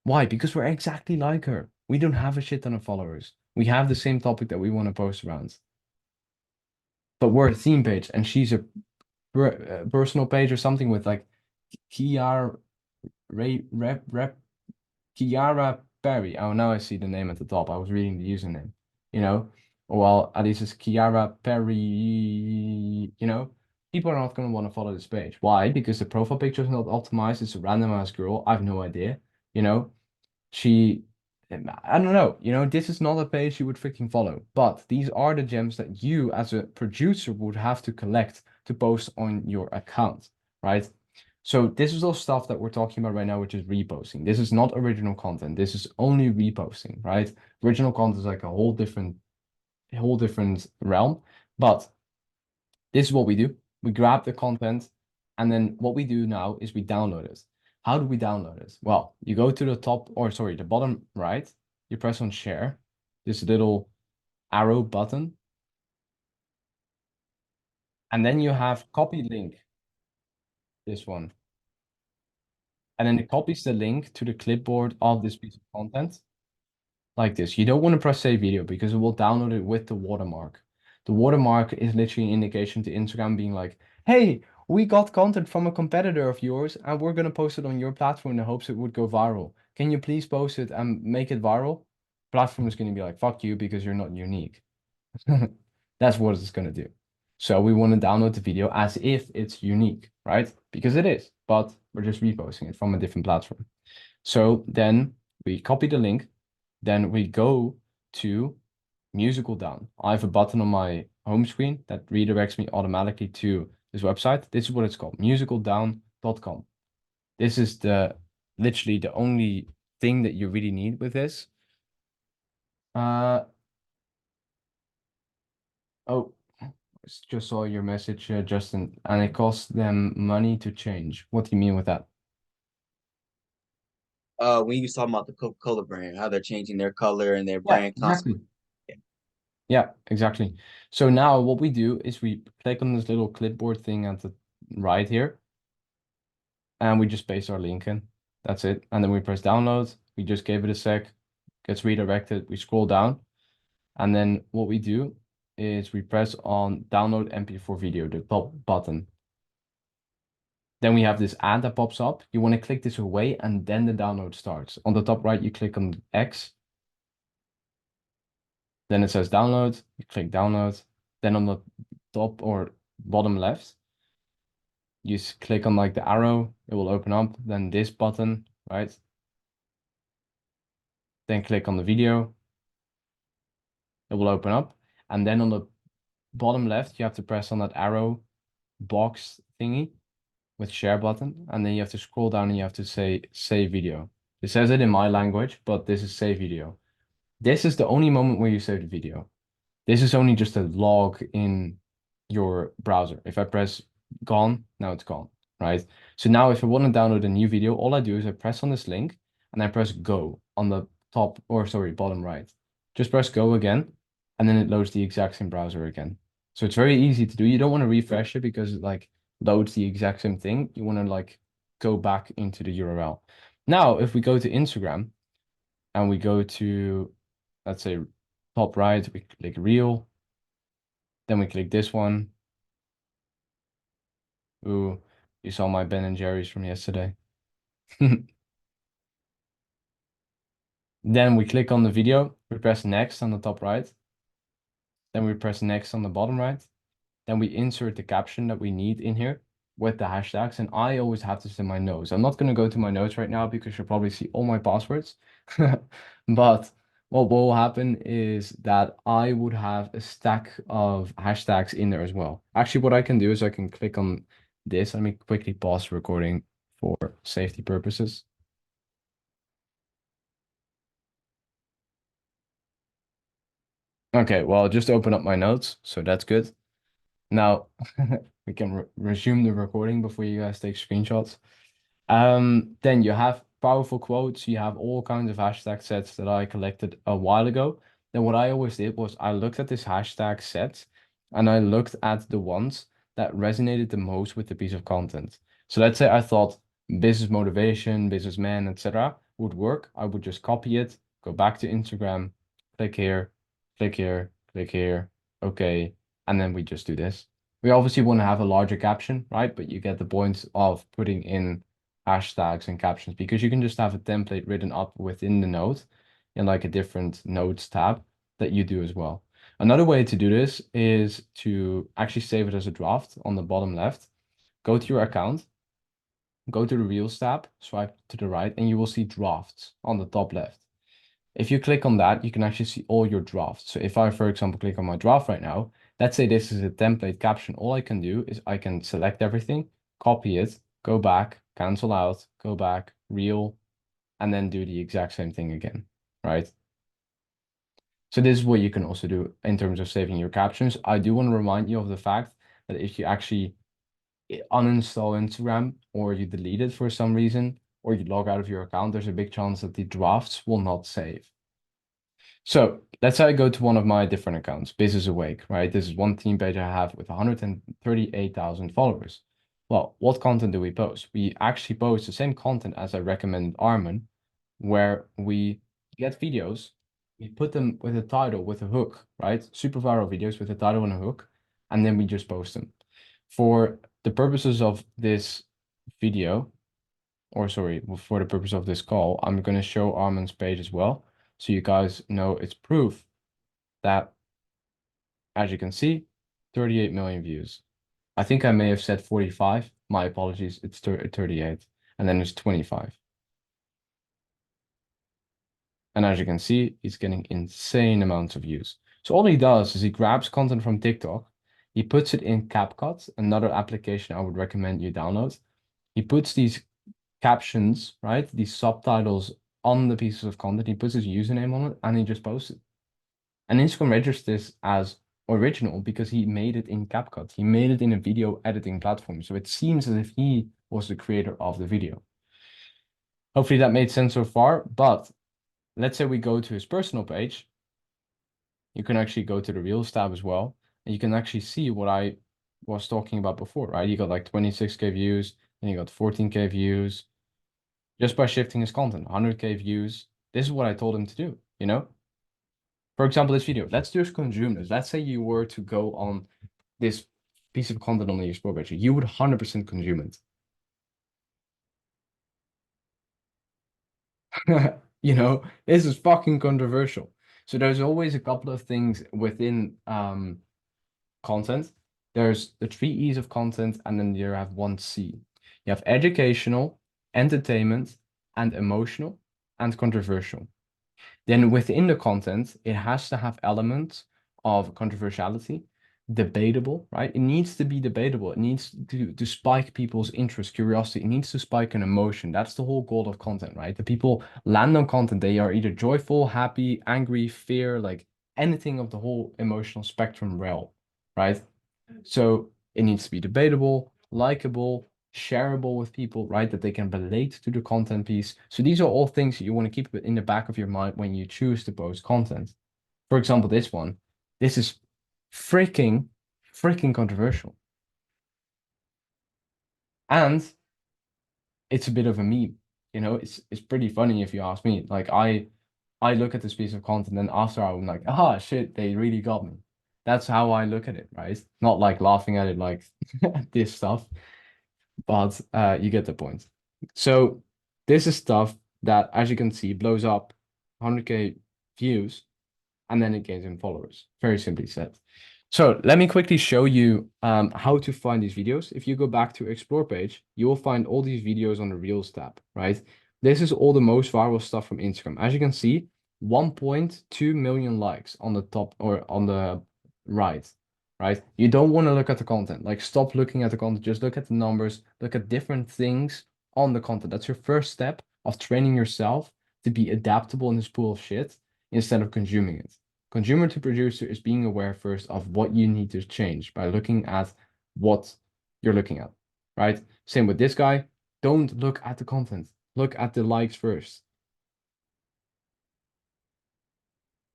Why? Because we're exactly like her. We don't have a shit ton of followers. We have the same topic that we want to post around. But we're a theme page and she's a personal page or something with like Kiara Kiara Perry. Oh, now I see the name at the top. I was reading the username, you know? Well, at least it's Kiara Perry, you know? People are not going to want to follow this page. Why? Because the profile picture is not optimized. It's a random ass girl. I have no idea, you know? She, I don't know, you know, this is not a page you would freaking follow, but these are the gems that you as a producer would have to collect to post on your account, right? So this is all stuff that we're talking about right now, which is reposting. This is not original content. This is only reposting, right? Original content is like a whole different realm, but this is what we do. We grab the content, and then what we do now is we download it. How do we download it? Well, you go to the top, or sorry, the bottom right, you press on share, this little arrow button, and then you have copy link, this one. And then it copies the link to the clipboard of this piece of content. like this. You don't want to press save video because it will download it with the watermark. The watermark is literally an indication to Instagram being like, hey, we got content from a competitor of yours and we're going to post it on your platform in the hopes it would go viral. Can you please post it and make it viral? Platform is going to be like, fuck you because you're not unique. That's what it's going to do. So we want to download the video as if it's unique, right? Because it is, but we're just reposting it from a different platform. So then we copy the link, then we go to Musical Down. I have a button on my home screen that redirects me automatically to this website. This is what it's called, musicaldown.com. This is literally the only thing that you really need with this. Oh, just saw your message, Justin, and it costs them money to change. What do you mean with that? When you was talking about the Coca-Cola brand, how they're changing their color and their Yeah, brand exactly. constantly. Yeah, exactly. So now what we do is we click on this little clipboard thing at the right here, and we just paste our link in. That's it. And then we press download. We just gave it a sec, gets redirected. We scroll down, and then what we do is we press on download MP4 video, the top button. Then we have this ad that pops up. You want to click this away, and then the download starts. On the top right, you click on X. Then it says download. You click download. Then on the top or bottom left, you click on like the arrow. It will open up. Then this button, right? Then click on the video. It will open up. And then on the bottom left, you have to press on that arrow box thingy with share button. And then you have to scroll down and you have to say save video. It says it in my language, but this is save video. This is the only moment where you save the video. This is only just a log in your browser. If I press gone, now it's gone, right? So now if I want to download a new video, all I do is I press on this link and I press go on the top, or sorry, bottom right. Just press go again, and then it loads the exact same browser again. So it's very easy to do. You don't want to refresh it because it like loads the exact same thing. You want to like go back into the URL. Now, if we go to Instagram and we go to, let's say, top right, we click reel. Then we click this one. Ooh, you saw my Ben and Jerry's from yesterday. Then we click on the video. We press next on the top right. Then we press next on the bottom right. Then we insert the caption that we need in here with the hashtags. And I always have this in my notes. I'm not going to go to my notes right now because you'll probably see all my passwords. But what will happen is that I would have a stack of hashtags in there as well. Actually, what I can do is I can click on this. Let me quickly pause the recording for safety purposes. Okay, well, just open up my notes, so that's good. Now we can resume the recording before you guys take screenshots. Then you have powerful quotes. You have all kinds of hashtag sets that I collected a while ago. Then what I always did was I looked at this hashtag set and I looked at the ones that resonated the most with the piece of content. So let's say I thought business motivation, businessman, etc. would work. I would just copy it, go back to Instagram, click here, click here, click here. Okay. And then we just do this. We obviously want to have a larger caption, right? But you get the point of putting in hashtags and captions because you can just have a template written up within the note in like a different notes tab that you do as well. Another way to do this is to actually save it as a draft on the bottom left. Go to your account, go to the Reels tab, swipe to the right, and you will see drafts on the top left. If you click on that, you can actually see all your drafts. So if I, for example, click on my draft right now, let's say this is a template caption. All I can do is I can select everything, copy it, go back, cancel out, go back, reel, and then do the exact same thing again, right? So this is what you can also do in terms of saving your captions. I do want to remind you of the fact that if you actually uninstall Instagram or you delete it for some reason, or you log out of your account, there's a big chance that the drafts will not save. So let's say I go to one of my different accounts, Business Awake, right? This is one team page I have with 138,000 followers. Well, what content do we post? We actually post the same content as I recommended Armin, where we get videos We put them with a title, with a hook, right? Super viral videos with a title and a hook, and then we just post them. For the purposes of this video, or sorry, for the purpose of this call, I'm going to show Armin's page as well, so you guys know it's proof that, as you can see, 38 million views. I think I may have said 45. My apologies. It's 38. And then there's 25. And as you can see, he's getting insane amounts of views. So all he does is he grabs content from TikTok. He puts it in CapCut, another application I would recommend you download. He puts these captions, right? These subtitles on the pieces of content. He puts his username on it and he just posts it. And Instagram registers this as original because he made it in CapCut. He made it in a video editing platform. So it seems as if he was the creator of the video. Hopefully that made sense so far. But let's say we go to his personal page. You can actually go to the Reels tab as well. And you can actually see what I was talking about before, right? You got like 26K views, and you got 14K views just by shifting his content, 100K views. This is what I told him to do, you know? For example, this video, let's just consume this. Let's say you were to go on this piece of content on the Explore page, you would 100% consume it. You know, this is fucking controversial. So there's always a couple of things within content. There's the 3 E's of content, and then you have 1 C. You have educational, entertainment, and emotional, and controversial. Then within the content, it has to have elements of controversiality, debatable, right? It needs to be debatable. It needs to spike people's interest, curiosity. It needs to spike an emotion. That's the whole goal of content, right? The people land on content, they are either joyful, happy, angry, fear, like anything of the whole emotional spectrum realm, right? So it needs to be debatable, likable, shareable with people, right? That they can relate to the content piece. So these are all things that you want to keep in the back of your mind when you choose to post content. For example, this one. This is freaking controversial. And it's a bit of a meme, you know, it's pretty funny if you ask me. Like I look at this piece of content and after I'm like, ah shit, they really got me. That's how I look at it, right? Not like laughing at it like this stuff, but you get the point. So this is stuff that, as you can see, blows up 100K views and then it gains in followers. Very simply said. So let me quickly show you how to find these videos. If you go back to Explore page, you will find all these videos on the Reels tab, right? This is all the most viral stuff from Instagram. As you can see, 1.2 million likes on the top or on the right? You don't want to look at the content. Like stop looking at the content. Just look at the numbers. Look at different things on the content. That's your first step of training yourself to be adaptable in this pool of shit instead of consuming it. Consumer to producer is being aware first of what you need to change by looking at what you're looking at, right? Same with this guy. Don't look at the content. Look at the likes first.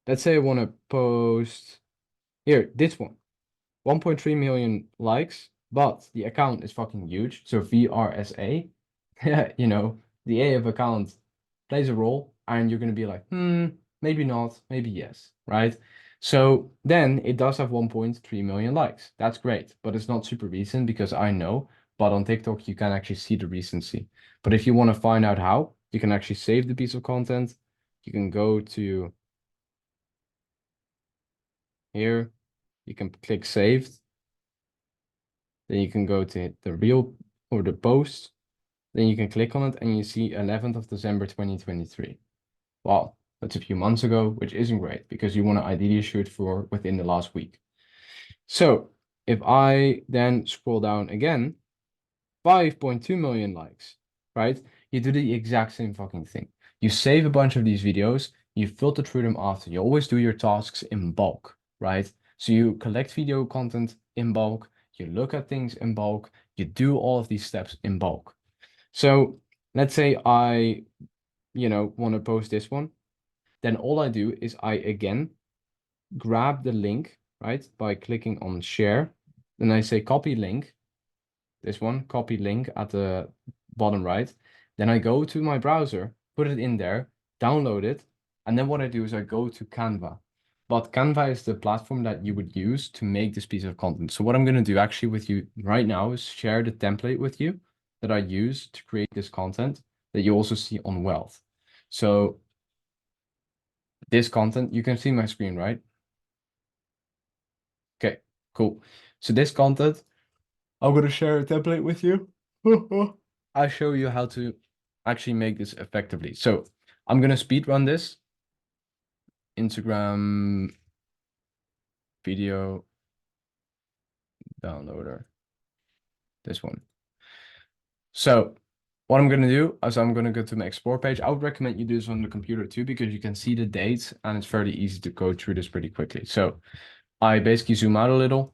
Let's say I want to post here, this one. 1.3 million likes, but the account is fucking huge. So VRSA, you know, the A of account plays a role, and you're going to be like, maybe not, maybe yes, right? So then it does have 1.3 million likes. That's great, but it's not super recent because I know, but on TikTok, you can actually see the recency. But if you want to find out how, you can actually save the piece of content. You can go to here, you can click saved. Then you can go to the reel or the post. Then you can click on it and you see 11th of December 2023. Wow, that's a few months ago, which isn't great because you want to ideally shoot for within the last week. So if I then scroll down again, 5.2 million likes, right? You do the exact same fucking thing. You save a bunch of these videos, you filter through them after. You always do your tasks in bulk, right? So you collect video content in bulk, you look at things in bulk, you do all of these steps in bulk. So let's say I, want to post this one. Then all I do is I again grab the link, right? By clicking on share. Then I say copy link. This one, copy link at the bottom right. Then I go to my browser, put it in there, download it, And then what I do is I go to Canva. But Canva is the platform that you would use to make this piece of content. So what I'm going to do actually with you right now is share the template with you that I use to create this content that you also see on Wealth. So this content, you can see my screen, right? Okay, cool. So this content, I'm going to share a template with you. I'll show you how to actually make this effectively. So I'm going to speed run this. Instagram video downloader, this one. So what I'm going to do is I'm going to go to my explore page. I would recommend you do this on the computer too, because you can see the dates and it's fairly easy to go through this pretty quickly. So I basically zoom out a little.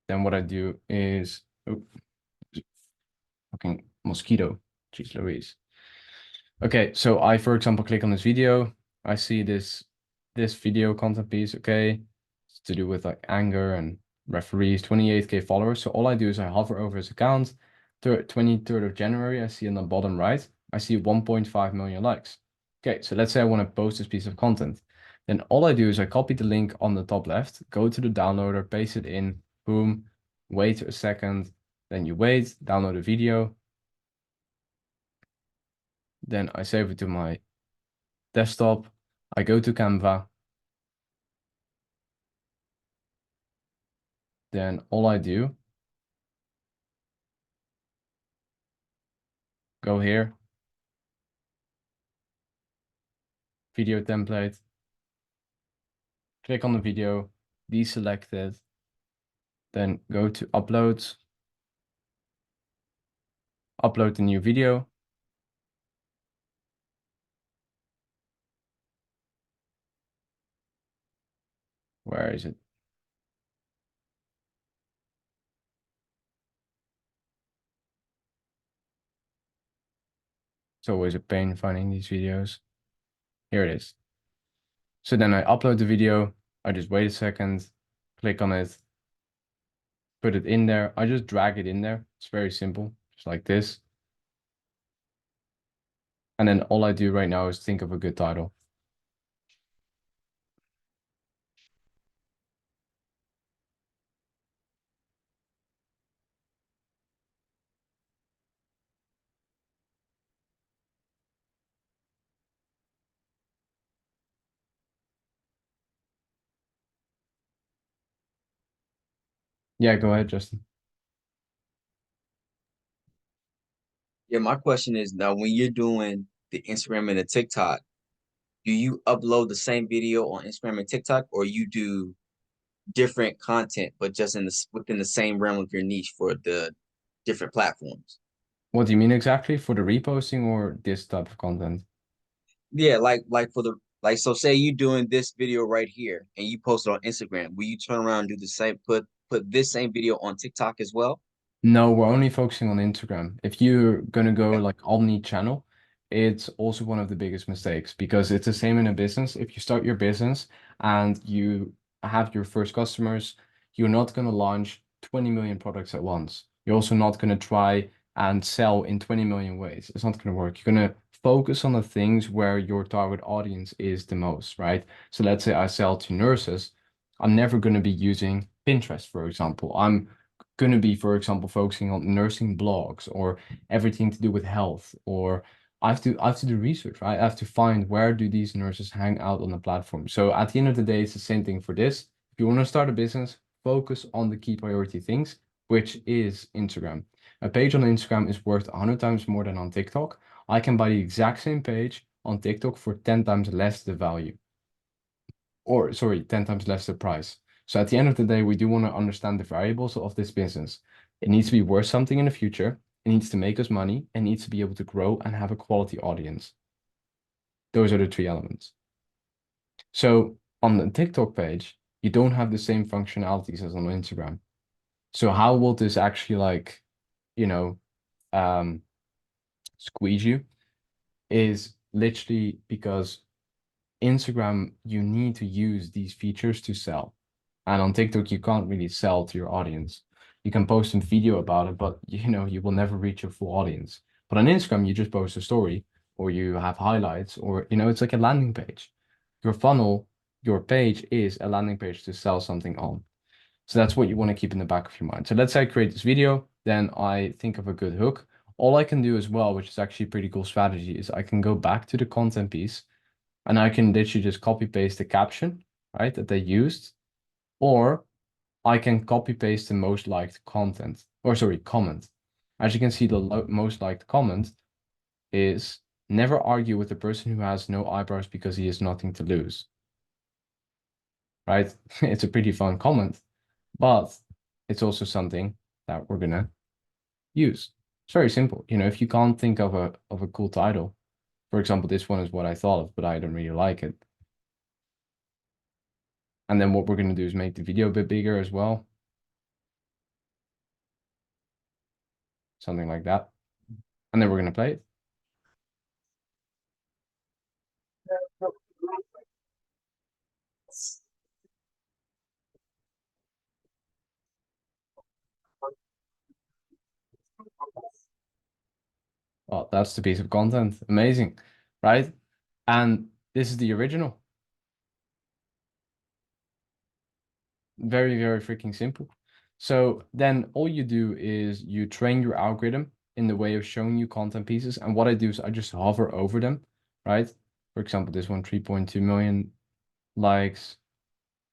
Then what I do is, oh, fucking mosquito, jeez Louise. Okay, so I, for example, click on this video. I see this video content piece, okay. It's to do with like anger and referees, 28K followers. So all I do is I hover over his account. 23rd of January, I see in the bottom right, I see 1.5 million likes. Okay, so let's say I want to post this piece of content. Then all I do is I copy the link on the top left, go to the downloader, paste it in, boom, wait a second, then you wait, download the video. Then I save it to my desktop. I go to Canva. Then all I do, go here, video template, click on the video, deselect it, then go to uploads, upload the new video. Where is it? It's always a pain finding these videos. Here it is. So then I upload the video. I just wait a second, click on it, put it in there. I just drag it in there. It's very simple, just like this. And then all I do right now is think of a good title. Yeah, go ahead, Justin. Yeah, my question is now when you're doing the Instagram and the TikTok, do you upload the same video on Instagram and TikTok, or you do different content, but just in within the same realm of your niche for the different platforms? What do you mean exactly? For the reposting or this type of content? Yeah, like for the like, so say you doing this video right here and you post it on Instagram. Will you turn around and do the same, put this same video on TikTok as well? No, we're only focusing on Instagram. If you're gonna go Okay. like omni-channel, it's also one of the biggest mistakes because it's the same in a business. If you start your business and you have your first customers, you're not gonna launch 20 million products at once. You're also not gonna try and sell in 20 million ways. It's not gonna work. You're gonna focus on the things where your target audience is the most, right? So let's say I sell to nurses. I'm never gonna be using Pinterest, for example. I'm going to be, for example, focusing on nursing blogs or everything to do with health, or I have to do research, right? I have to find where do these nurses hang out on the platform. So at the end of the day, it's the same thing for this. If you want to start a business, focus on the key priority things, which is Instagram. A page on Instagram is worth 100 times more than on TikTok. I can buy the exact same page on TikTok for 10 times less the value, or sorry, 10 times less the price. So at the end of the day, we do want to understand the variables of this business. It needs to be worth something in the future. It needs to make us money. It needs to be able to grow and have a quality audience. Those are the three elements. So on the TikTok page, you don't have the same functionalities as on Instagram. So how will this actually like, you know, squeeze you is literally because Instagram, you need to use these features to sell. And on TikTok, you can't really sell to your audience. You can post some video about it, but you will never reach your full audience. But on Instagram, you just post a story or you have highlights or it's like a landing page. your funnel, your page is a landing page to sell something on. So that's what you want to keep in the back of your mind. So let's say I create this video, then I think of a good hook. All I can do as well, which is actually a pretty cool strategy, is I can go back to the content piece and I can literally just copy paste the caption, right, that they used, or I can copy paste the most liked content, or sorry, comment. As you can see, the most liked comment is never argue with the person who has no eyebrows because he has nothing to lose. Right? It's a pretty fun comment, but it's also something that we're gonna use. It's very simple. You know, if you can't think of a cool title, for example, this one is what I thought of, but I don't really like it. And then what we're gonna do is make the video a bit bigger as well. Something like that. And then we're gonna play it. Oh, that's the piece of content. Amazing, right? And this is the original. Very, very freaking simple. So then all you do is you train your algorithm in the way of showing you content pieces. And what I do is I just hover over them, right? For example, this one, 3.2 million likes.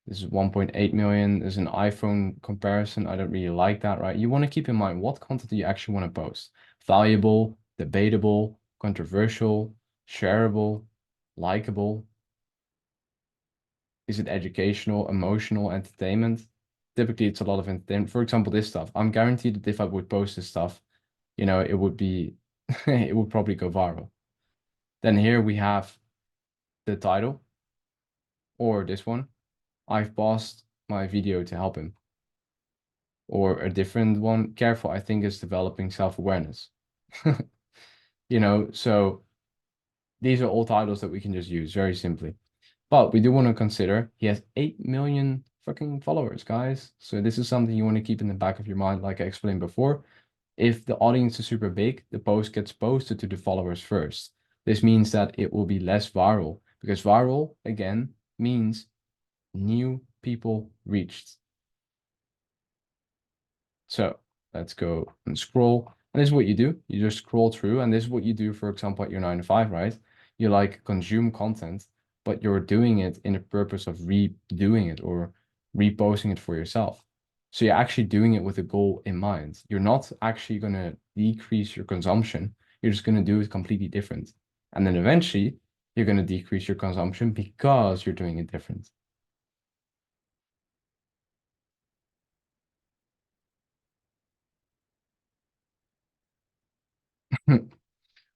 This is 1.8 million. There's an iPhone comparison. I don't really like that, right? You want to keep in mind what content do you actually want to post? Valuable, debatable, controversial, shareable, likable. Is it educational, emotional, entertainment? Typically, it's a lot of entertainment. For example, this stuff. I'm guaranteed that if I would post this stuff, you know, it would be, it would probably go viral. Then here we have the title, or this one. I've paused my video to help him. Or a different one, careful, I think is developing self-awareness. You know, so these are all titles that we can just use very simply. But we do want to consider he has 8 million fucking followers, guys. So this is something you want to keep in the back of your mind, like I explained before. If the audience is super big, the post gets posted to the followers first. This means that it will be less viral, because viral, again, means new people reached. So let's go and scroll. And this is what you do. You just scroll through, and this is what you do, for example, at your 9 to 5, right? You like consume content, but you're doing it in the purpose of redoing it or reposting it for yourself. So you're actually doing it with a goal in mind. You're not actually going to decrease your consumption. You're just going to do it completely different. And then eventually you're going to decrease your consumption because you're doing it different.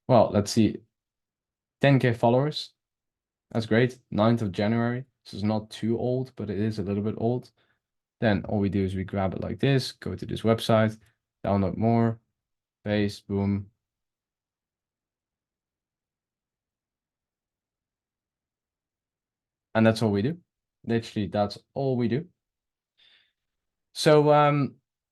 Well, let's see. 10K followers. That's great. 9th of January. This is not too old, but it is a little bit old. Then all we do is we grab it like this, go to this website, download more, paste, boom. And that's all we do. Literally, that's all we do. So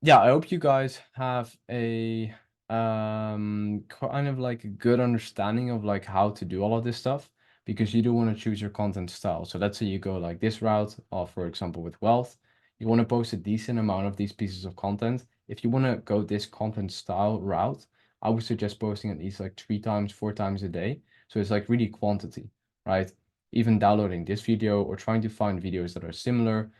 yeah, I hope you guys have a kind of like a good understanding of like how to do all of this stuff, because you do want to choose your content style. So let's say you go like this route, or for example with wealth, you want to post a decent amount of these pieces of content. If you want to go this content style route, I would suggest posting at least like 3 times, 4 times a day. So it's like really quantity, right? Even downloading this video or trying to find videos that are similar.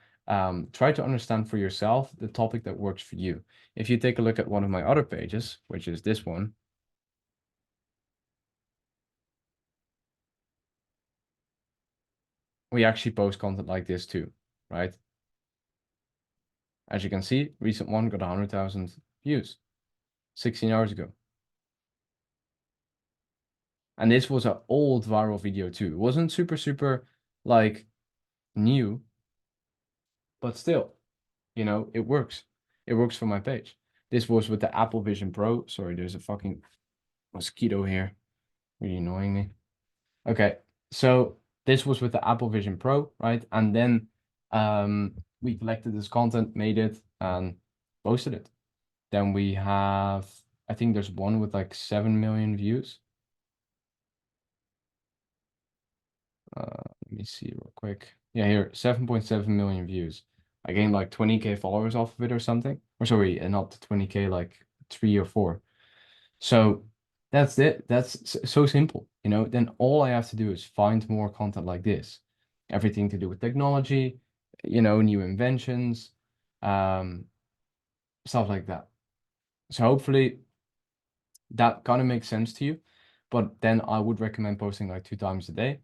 Try to understand for yourself the topic that works for you. If you take a look at one of my other pages, which is this one, we actually post content like this too, right? As you can see, recent one got 100,000 views 16 hours ago. And this was an old viral video too. It wasn't super like new, but still, you know, it works. It works for my page. This was with the Apple Vision Pro. Sorry, there's a fucking mosquito here. Really annoying me. Okay, so this was with the Apple Vision Pro, right? And then we collected this content, made it, and posted it. Then we have, I think there's one with like 7 million views. me see real quick. Yeah, here, 7.7 million views. I gained like 20K followers off of it or something. Or sorry, not 20K, like 3 or 4. So that's it. That's so simple, you know. Then all I have to do is find more content like this. Everything to do with technology, you know, new inventions, stuff like that. So hopefully that kind of makes sense to you. But then I would recommend posting like 2 times a day.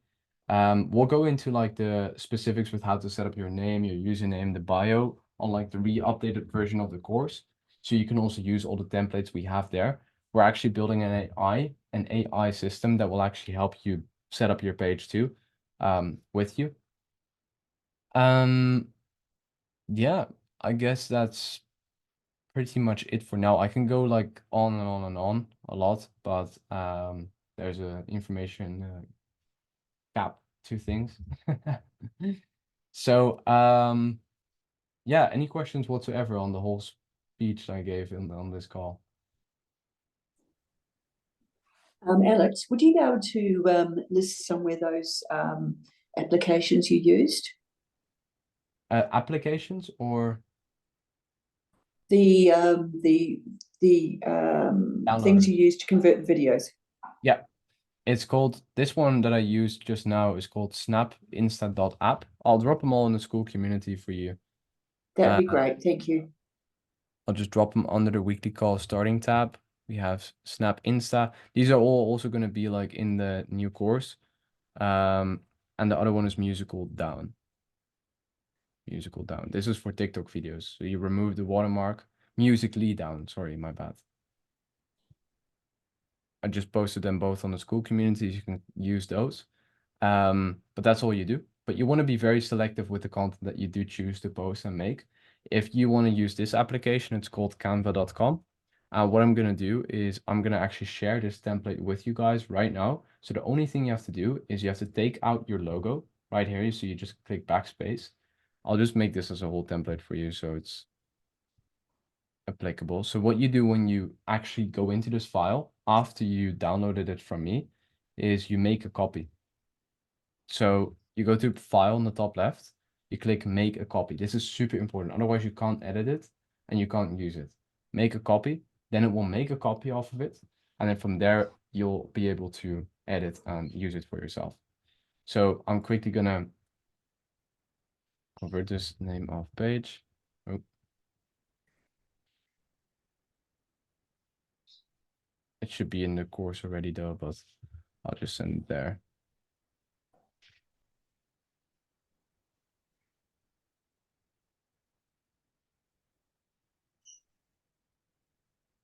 We'll go into like the specifics with how to set up your name, your username, the bio on like the re-updated version of the course. So you can also use all the templates we have there. We're actually building an AI system that will actually help you set up your page too, with you. Yeah, I guess that's pretty much it for now. I can go like on and on and on a lot, but there's a information cap to things. So yeah, any questions whatsoever on the whole speech I gave on this call? Alex, would you be able to list somewhere those applications you used? Applications or The things downloaders? you used to convert videos. Yeah, it's called, this one that I used just now is called snapinsta.app. I'll drop them all in the school community for you. That'd be great. Thank you. I'll just drop them under the weekly call starting tab. We have Snap Insta. These are all also going to be like in the new course. And the other one is Musical Down. Musical Down. This is for TikTok videos. So you remove the watermark. Musically Down. Sorry, my bad. I just posted them both on the school communities. You can use those. But that's all you do. But you want to be very selective with the content that you do choose to post and make. If you want to use this application, it's called canva.com. What I'm going to do is I'm going to actually share this template with you guys right now. So the only thing you have to do is you have to take out your logo right here. So you just click backspace. I'll just make this as a whole template for you so it's applicable. So what you do when you actually go into this file after you downloaded it from me is you make a copy. So you go to file on the top left, you click make a copy. This is super important. Otherwise you can't edit it and you can't use it. Make a copy, then it will make a copy off of it. And then from there, you'll be able to edit and use it for yourself. So I'm quickly gonna convert this name of page. Oh. It should be in the course already though, but I'll just send it there.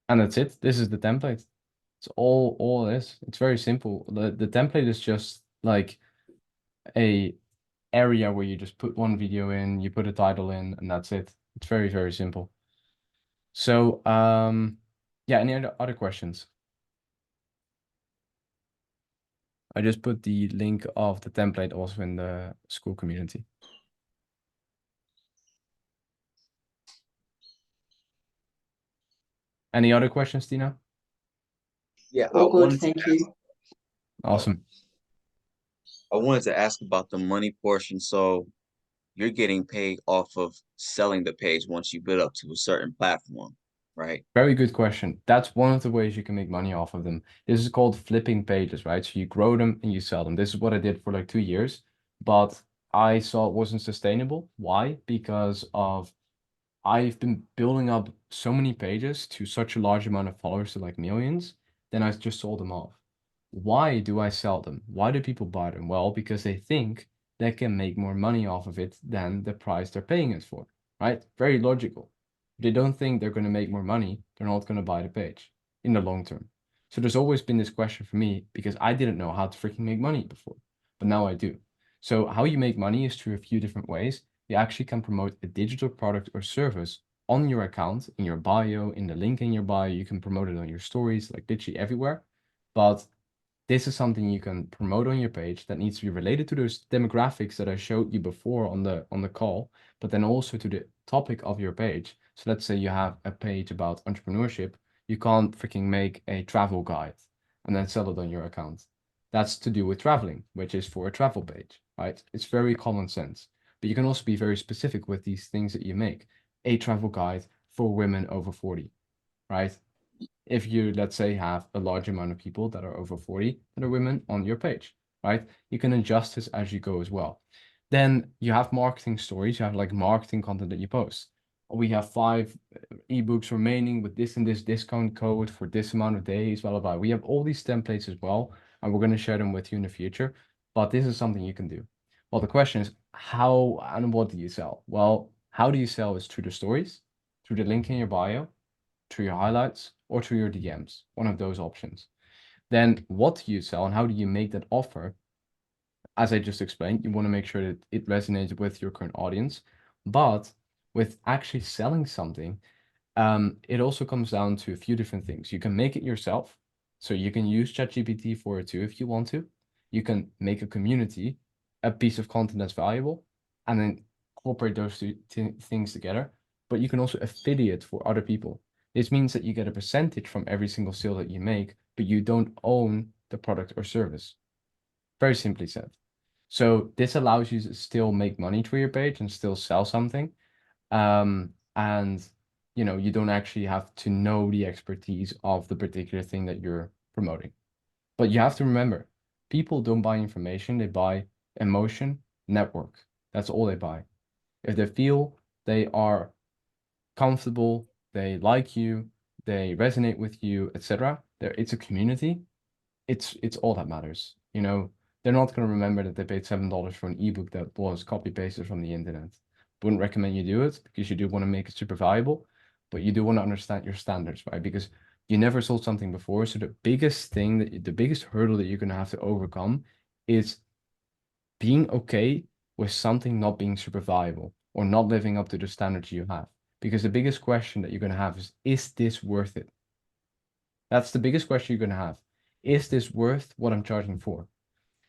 And that's it. This is the template. It's all it is. It's very simple. The template is just like a area where you just put one video in, you put a title in, and that's it. It's very, very simple. So yeah, any other questions? I just put the link of the template also in the school community. Any other questions, Tina? Yeah, All good. Thank you. Awesome. I wanted to ask about the money portion. So you're getting paid off of selling the page once you build up to a certain platform, right? Very good question. That's one of the ways you can make money off of them. This is called flipping pages, right? So you grow them and you sell them. This is what I did for like 2 years, but I saw it wasn't sustainable. Why? Because of I've been building up so many pages to such a large amount of followers to like millions, then I just sold them off. Why do I sell them? Why do people buy them? Well, because they think they can make more money off of it than the price they're paying it for, right? Very logical. If they don't think they're going to make more money, they're not going to buy the page in the long term. So there's always been this question for me because I didn't know how to freaking make money before, but now I do. So how you make money is through a few different ways. You actually can promote a digital product or service on your account, in your bio, in the link in your bio. You can promote it on your stories, like literally everywhere. But this is something you can promote on your page that needs to be related to those demographics that I showed you before on the call, but then also to the topic of your page. So let's say you have a page about entrepreneurship, you can't freaking make a travel guide and then sell it on your account. That's to do with traveling, which is for a travel page, right? It's very common sense. But you can also be very specific with these things that you make. A travel guide for women over 40, right? If you, let's say, have a large amount of people that are over 40 that are women on your page, right? You can adjust this as you go as well. Then you have marketing stories, you have like marketing content that you post. We have 5 ebooks remaining with this and this discount code for this amount of days, blah, blah, blah. We have all these templates as well, and we're going to share them with you in the future. But this is something you can do. Well, the question is, how and what do you sell? Well, how do you sell is through the stories, through the link in your bio, through your highlights, or through your DMs, one of those options. Then what do you sell and how do you make that offer? As I just explained, you want to make sure that it resonates with your current audience. But with actually selling something, it also comes down to a few different things. You can make it yourself. So you can use ChatGPT for it too if you want to. You can make a community, a piece of content that's valuable, and then incorporate those two things together. But you can also affiliate for other people. This means that you get a percentage from every single sale that you make, but you don't own the product or service. Very simply said. So this allows you to still make money through your page and still sell something. And you don't actually have to know the expertise of the particular thing that you're promoting. But you have to remember, people don't buy information, they buy emotion, network. That's all they buy. If they feel they are comfortable, they like you, they resonate with you, etc. It's a community. It's all that matters. They're not going to remember that they paid $7 for an ebook that was copy pasted from the internet. Wouldn't recommend you do it because you do want to make it super valuable, but you do want to understand your standards, right? Because you never sold something before. So the biggest hurdle that you're going to have to overcome is being okay with something not being super valuable or not living up to the standards you have. Because the biggest question that you're going to have is this worth it? That's the biggest question you're going to have. Is this worth what I'm charging for?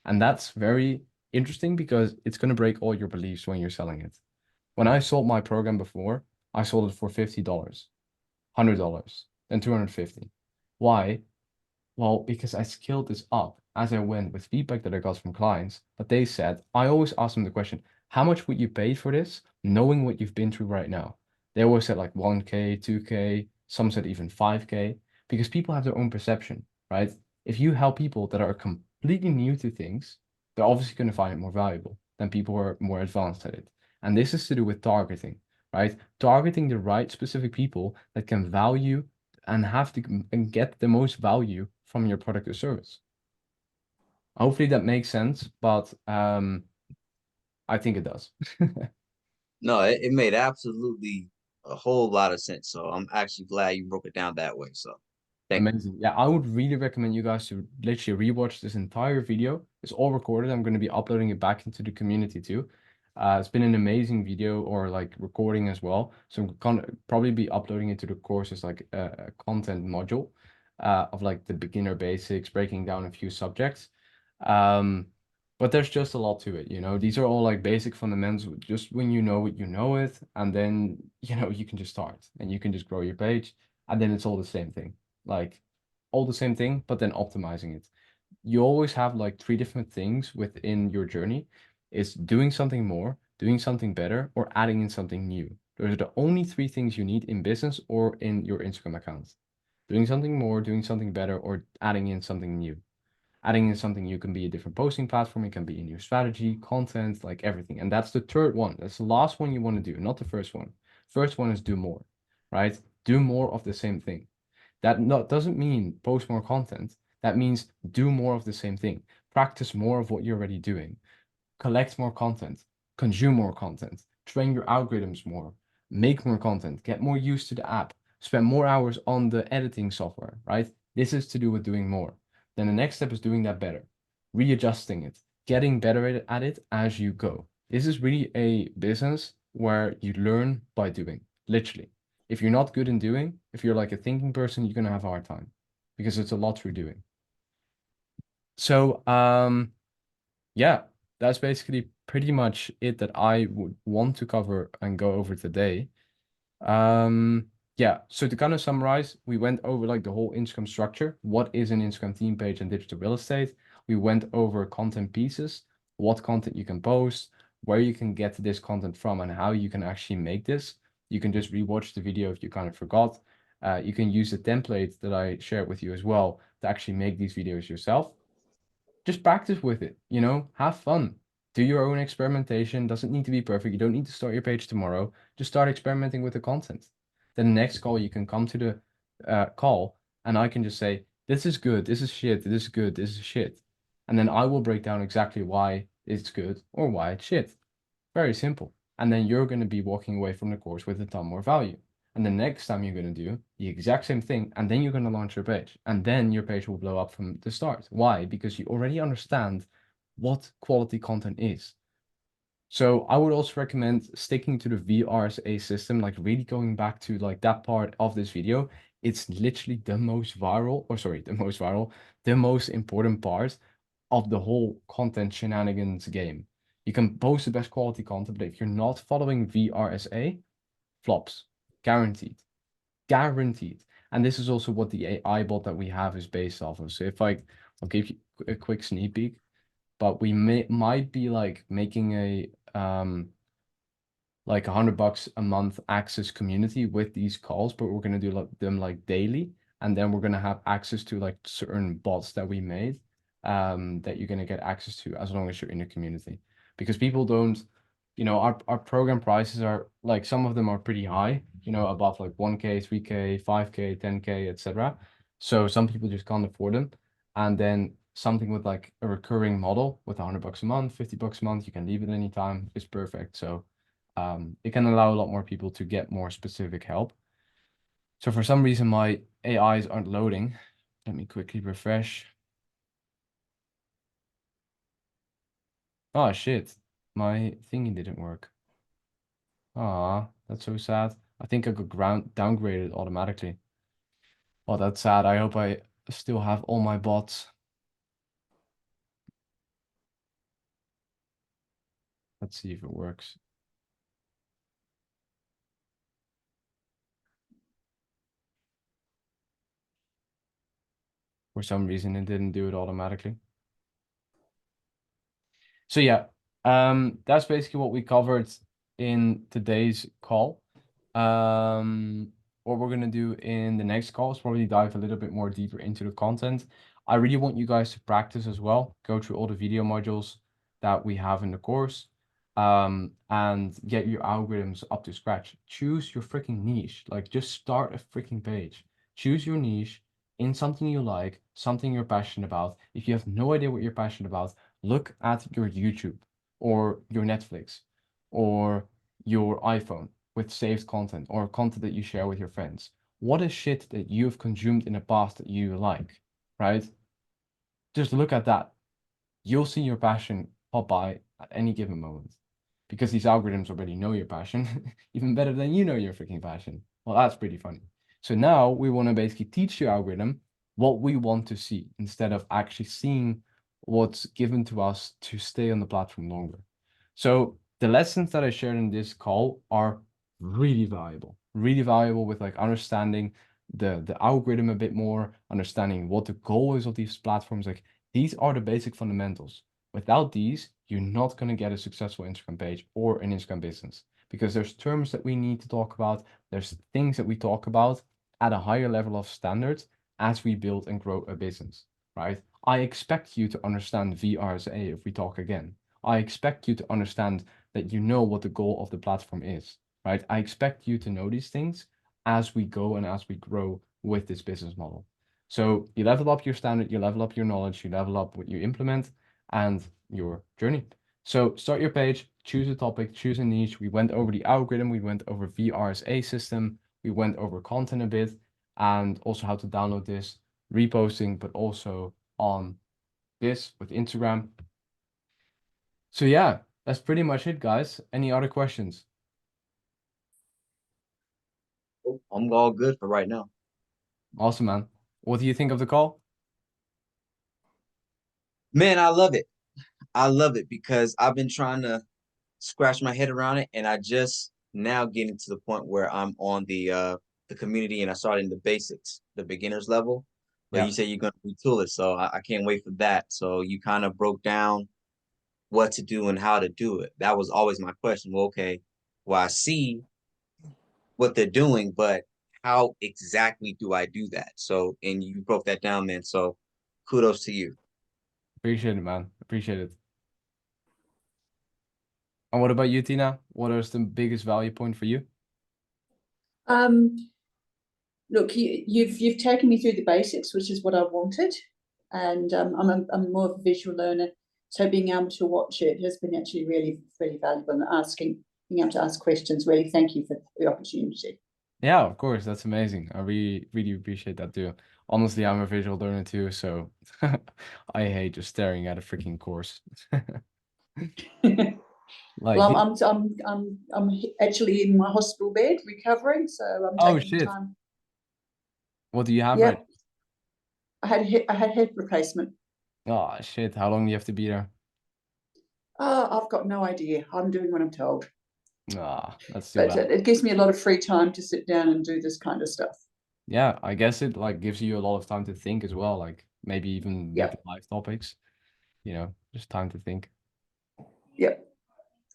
And that's very interesting because it's going to break all your beliefs when you're selling it. When I sold my program before, I sold it for $50, $100, then $250. Why? Well, because I scaled this up as I went with feedback that I got from clients. But they said, I always ask them the question, how much would you pay for this, knowing what you've been through right now? They always said like 1K, 2K, some said even 5K, because people have their own perception, right? If you help people that are completely new to things, they're obviously going to find it more valuable than people who are more advanced at it. And this is to do with targeting, right? Targeting the right specific people that can value and and get the most value from your product or service. Hopefully that makes sense, but I think it does. No, it made absolutely a whole lot of sense. So I'm actually glad you broke it down that way. So thank you. Amazing. Yeah, I would really recommend you guys to literally rewatch this entire video. It's all recorded. I'm going to be uploading it back into the community too. It's been an amazing video or like recording as well. So I'm gonna probably be uploading it to the course as like a content module of like the beginner basics, breaking down a few subjects. But there's just a lot to it, These are all like basic fundamentals. Just when you know it, you know it, and then you can just start and you can just grow your page, and then it's all the same thing. Like all the same thing, but then optimizing it. You always have like 3 different things within your journey. It's doing something more, doing something better, or adding in something new. Those are the only 3 things you need in business or in your Instagram account. Doing something more, doing something better, or adding in something new. Adding in something new can be a different posting platform, it can be a new strategy, content, like everything. And that's the third one. That's the last one you want to do, not the first one. First one is do more, right? Do more of the same thing. That doesn't mean post more content. That means do more of the same thing. Practice more of what you're already doing. Collect more content. Consume more content. Train your algorithms more. Make more content. Get more used to the app. Spend more hours on the editing software, right? This is to do with doing more. Then the next step is doing that better. Readjusting it. Getting better at it as you go. This is really a business where you learn by doing, literally. If you're not good in doing, if you're like a thinking person, you're gonna have a hard time because it's a lot through doing. So yeah, that's basically pretty much it that I would want to cover and go over today. Yeah, so to kind of summarize, we went over like the whole Instagram structure. What is an Instagram theme page and digital real estate? We went over content pieces, what content you can post, where you can get this content from, and how you can actually make this. You can just rewatch the video if you kind of forgot. You can use the template that I shared with you as well to actually make these videos yourself. Just practice with it, you know, have fun. Do your own experimentation. Doesn't need to be perfect. You don't need to start your page tomorrow. Just start experimenting with the content. Then the next call, you can come to the call and I can just say, this is good, this is shit, this is good, this is shit. And then I will break down exactly why it's good or why it's shit. Very simple. And then you're going to be walking away from the course with a ton more value. And the next time you're going to do the exact same thing, and then you're going to launch your page. And then your page will blow up from the start. Why? Because you already understand what quality content is. So I would also recommend sticking to the VRSA system, like really going back to like that part of this video. It's literally the most viral, or sorry, the most important part of the whole content shenanigans game. You can post the best quality content, but if you're not following VRSA, flops, guaranteed, guaranteed. And this is also what the AI bot that we have is based off of. So if I'll give you a quick sneak peek, but we might be like making a like $100 a month access community with these calls, but we're gonna do them like daily, and then we're gonna have access to like certain bots that we made that you're gonna get access to as long as you're in the community. Because people don't, you know, our program prices are like, some of them are pretty high, you know, above like 1K, 3K, 5K, 10K, etc. So some people just can't afford them. And then something with like a recurring model with $100 a month, $50 a month, you can leave it anytime, is perfect. So it can allow a lot more people to get more specific help. So for some reason, my AIs aren't loading. Let me quickly refresh. Oh shit, my thingy didn't work. Ah, that's so sad. I think I got downgraded automatically. Well, that's sad. I hope I still have all my bots. Let's see if it works. For some reason, it didn't do it automatically. So yeah, that's basically what we covered in today's call. What we're gonna do in the next call is probably dive a little bit more deeper into the content. I really want you guys to practice as well, go through all the video modules that we have in the course, and get your algorithms up to scratch. Choose your freaking niche. Like, just start a freaking page. Choose your niche in something you like, something you're passionate about. If you have no idea what you're passionate about, look at your YouTube or your Netflix or your iPhone with saved content or content that you share with your friends. What is shit that you've consumed in the past that you like, right? Just look at that. You'll see your passion pop by at any given moment because these algorithms already know your passion even better than you know your freaking passion. Well, that's pretty funny. So now we want to basically teach the algorithm what we want to see instead of actually seeing what's given to us to stay on the platform longer. So the lessons that I shared in this call are really valuable with like understanding the algorithm a bit more, understanding what the goal is of these platforms. Like, these are the basic fundamentals. Without these, you're not going to get a successful Instagram page or an Instagram business, because there's terms that we need to talk about. There's things that we talk about at a higher level of standards as we build and grow a business, right? I expect you to understand VRSA if we talk again. I expect you to understand that you know what the goal of the platform is, right? I expect you to know these things as we go and as we grow with this business model. So you level up your standard, you level up your knowledge, you level up what you implement and your journey. So start your page, choose a topic, choose a niche. We went over the algorithm, we went over VRSA system, we went over content a bit, and also how to download this, reposting, but also on this with Instagram. So yeah, that's pretty much it, guys. Any other questions? I'm all good for right now. Awesome, man. What do you think of the call? Man, I love it. I love it because I've been trying to scratch my head around it, and I just now getting to the point where I'm on the community and I started in the basics, the beginners level. but you said you're going to retool it. So I can't wait for that. So you kind of broke down what to do and how to do it. That was always my question. Well, okay, well, I see what they're doing, but how exactly do I do that? So, and you broke that down, man. So kudos to you. Appreciate it, man. Appreciate it. And what about you, Tina? What is the biggest value point for you? Look, you've taken me through the basics, which is what I wanted, and I'm more of a visual learner, so being able to watch it has been actually really valuable. And being able to ask questions, really, thank you for the opportunity. Yeah, of course. That's amazing. I really appreciate that too. Honestly, I'm a visual learner too, so I hate just staring at a freaking course. Like, Well, I'm actually in my hospital bed recovering, so I'm oh taking shit, time. what do you have right? Yep, I had head replacement. Oh shit, how long do you have to be there? Oh, I've got no idea. I'm doing what I'm told, Ah, that's too but bad. it gives me a lot of free time to sit down and do this kind of stuff. Yeah, I guess it like gives you a lot of time to think as well, like maybe even with Yep, live topics, just time to think. yep.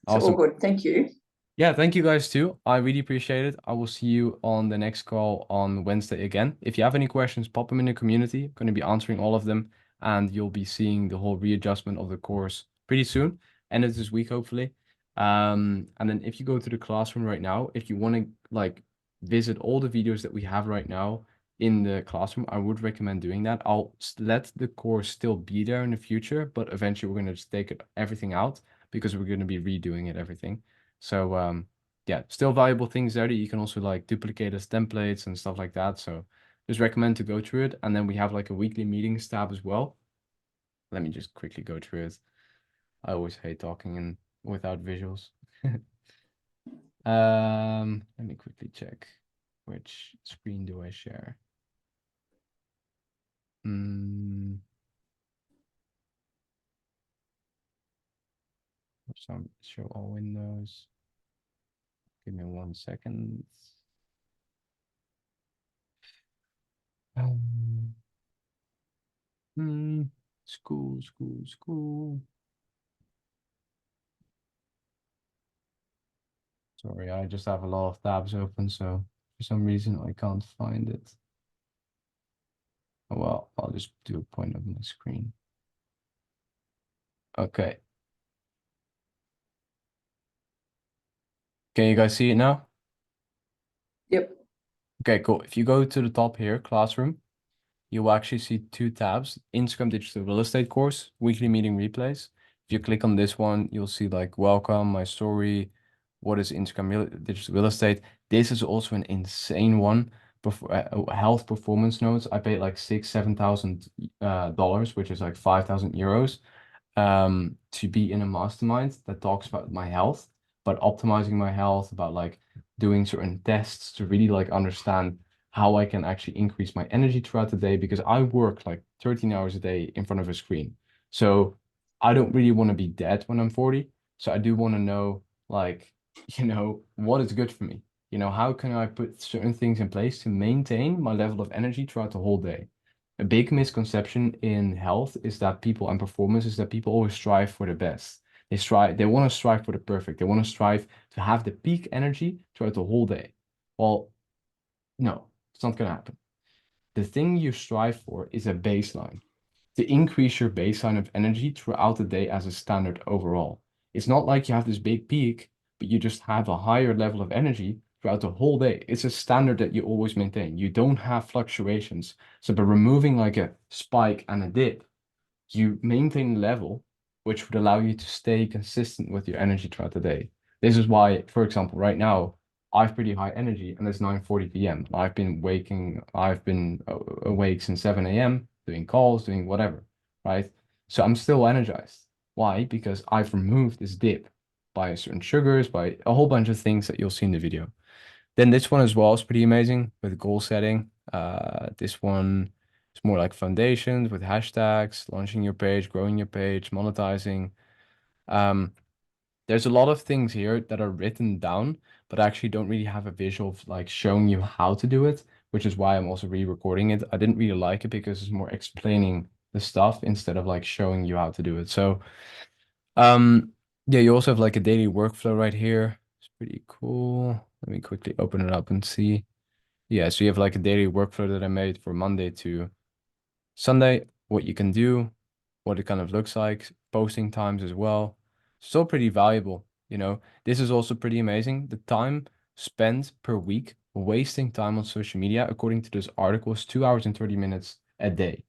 So all Awesome. good. Thank you. Yeah, thank you guys too. I really appreciate it. I will see you on the next call on Wednesday again. If you have any questions, pop them in the community. I'm going to be answering all of them, and you'll be seeing the whole readjustment of the course pretty soon, end of this week, hopefully. And then if you go to the classroom right now, if you want to like visit all the videos that we have right now in the classroom, I would recommend doing that. I'll let the course still be there in the future, but eventually we're going to just take everything out because we're going to be redoing it, everything. So yeah, still valuable things there that you can also like duplicate as templates and stuff like that. So just recommend to go through it. And then we have like a weekly meetings tab as well. Let me just quickly go through it. I always hate talking and without visuals. Let me quickly check. Which screen do I share? Some show all windows. Give me 1 second. School. Sorry, I just have a lot of tabs open, so for some reason I can't find it. Oh, well, I'll just do a point of my screen. Okay. Can you guys see it now? Yep. Okay, cool. If you go to the top here, classroom, you will actually see 2 tabs, Instagram Digital Real Estate course, weekly meeting replays. If you click on this one, you'll see like welcome, my story, what is Digital Real Estate. This is also an insane one. Health performance notes. I paid like $6,000-7,000 which is like 5,000 euros, to be in a mastermind that talks about my health, about optimizing my health, about like doing certain tests to really like understand how I can actually increase my energy throughout the day, because I work like 13 hours a day in front of a screen. So I don't really want to be dead when I'm 40. So I do want to know like, what is good for me? How can I put certain things in place to maintain my level of energy throughout the whole day? A big misconception in health is that people and performance is that people always strive for the best. They want to strive for the perfect. They want to strive to have the peak energy throughout the whole day. Well, no, it's not going to happen. The thing you strive for is a baseline, to increase your baseline of energy throughout the day as a standard overall. It's not like you have this big peak, but you just have a higher level of energy throughout the whole day. It's a standard that you always maintain. You don't have fluctuations. So by removing like a spike and a dip, you maintain level, which would allow you to stay consistent with your energy throughout the day. This is why, for example, right now, I have pretty high energy and it's 9:40 p.m. I've been awake since 7 a.m. doing calls, doing whatever, right? So I'm still energized. Why? Because I've removed this dip by certain sugars, by a whole bunch of things that you'll see in the video. Then this one as well is pretty amazing with goal setting. This one is more like foundations with hashtags, launching your page, growing your page, monetizing. There's a lot of things here that are written down, but I actually don't really have a visual of like showing you how to do it. which is why I'm also re-recording it. I didn't really like it because it's more explaining the stuff instead of like showing you how to do it. So yeah, you also have like a daily workflow right here. It's pretty cool. Let me quickly open it up and see. Yeah, so you have like a daily workflow that I made for Monday to Sunday, what you can do, what it kind of looks like, posting times as well. Still pretty valuable, you know. This is also pretty amazing. The time spent per week wasting time on social media, according to this article, is 2 hours and 30 minutes a day.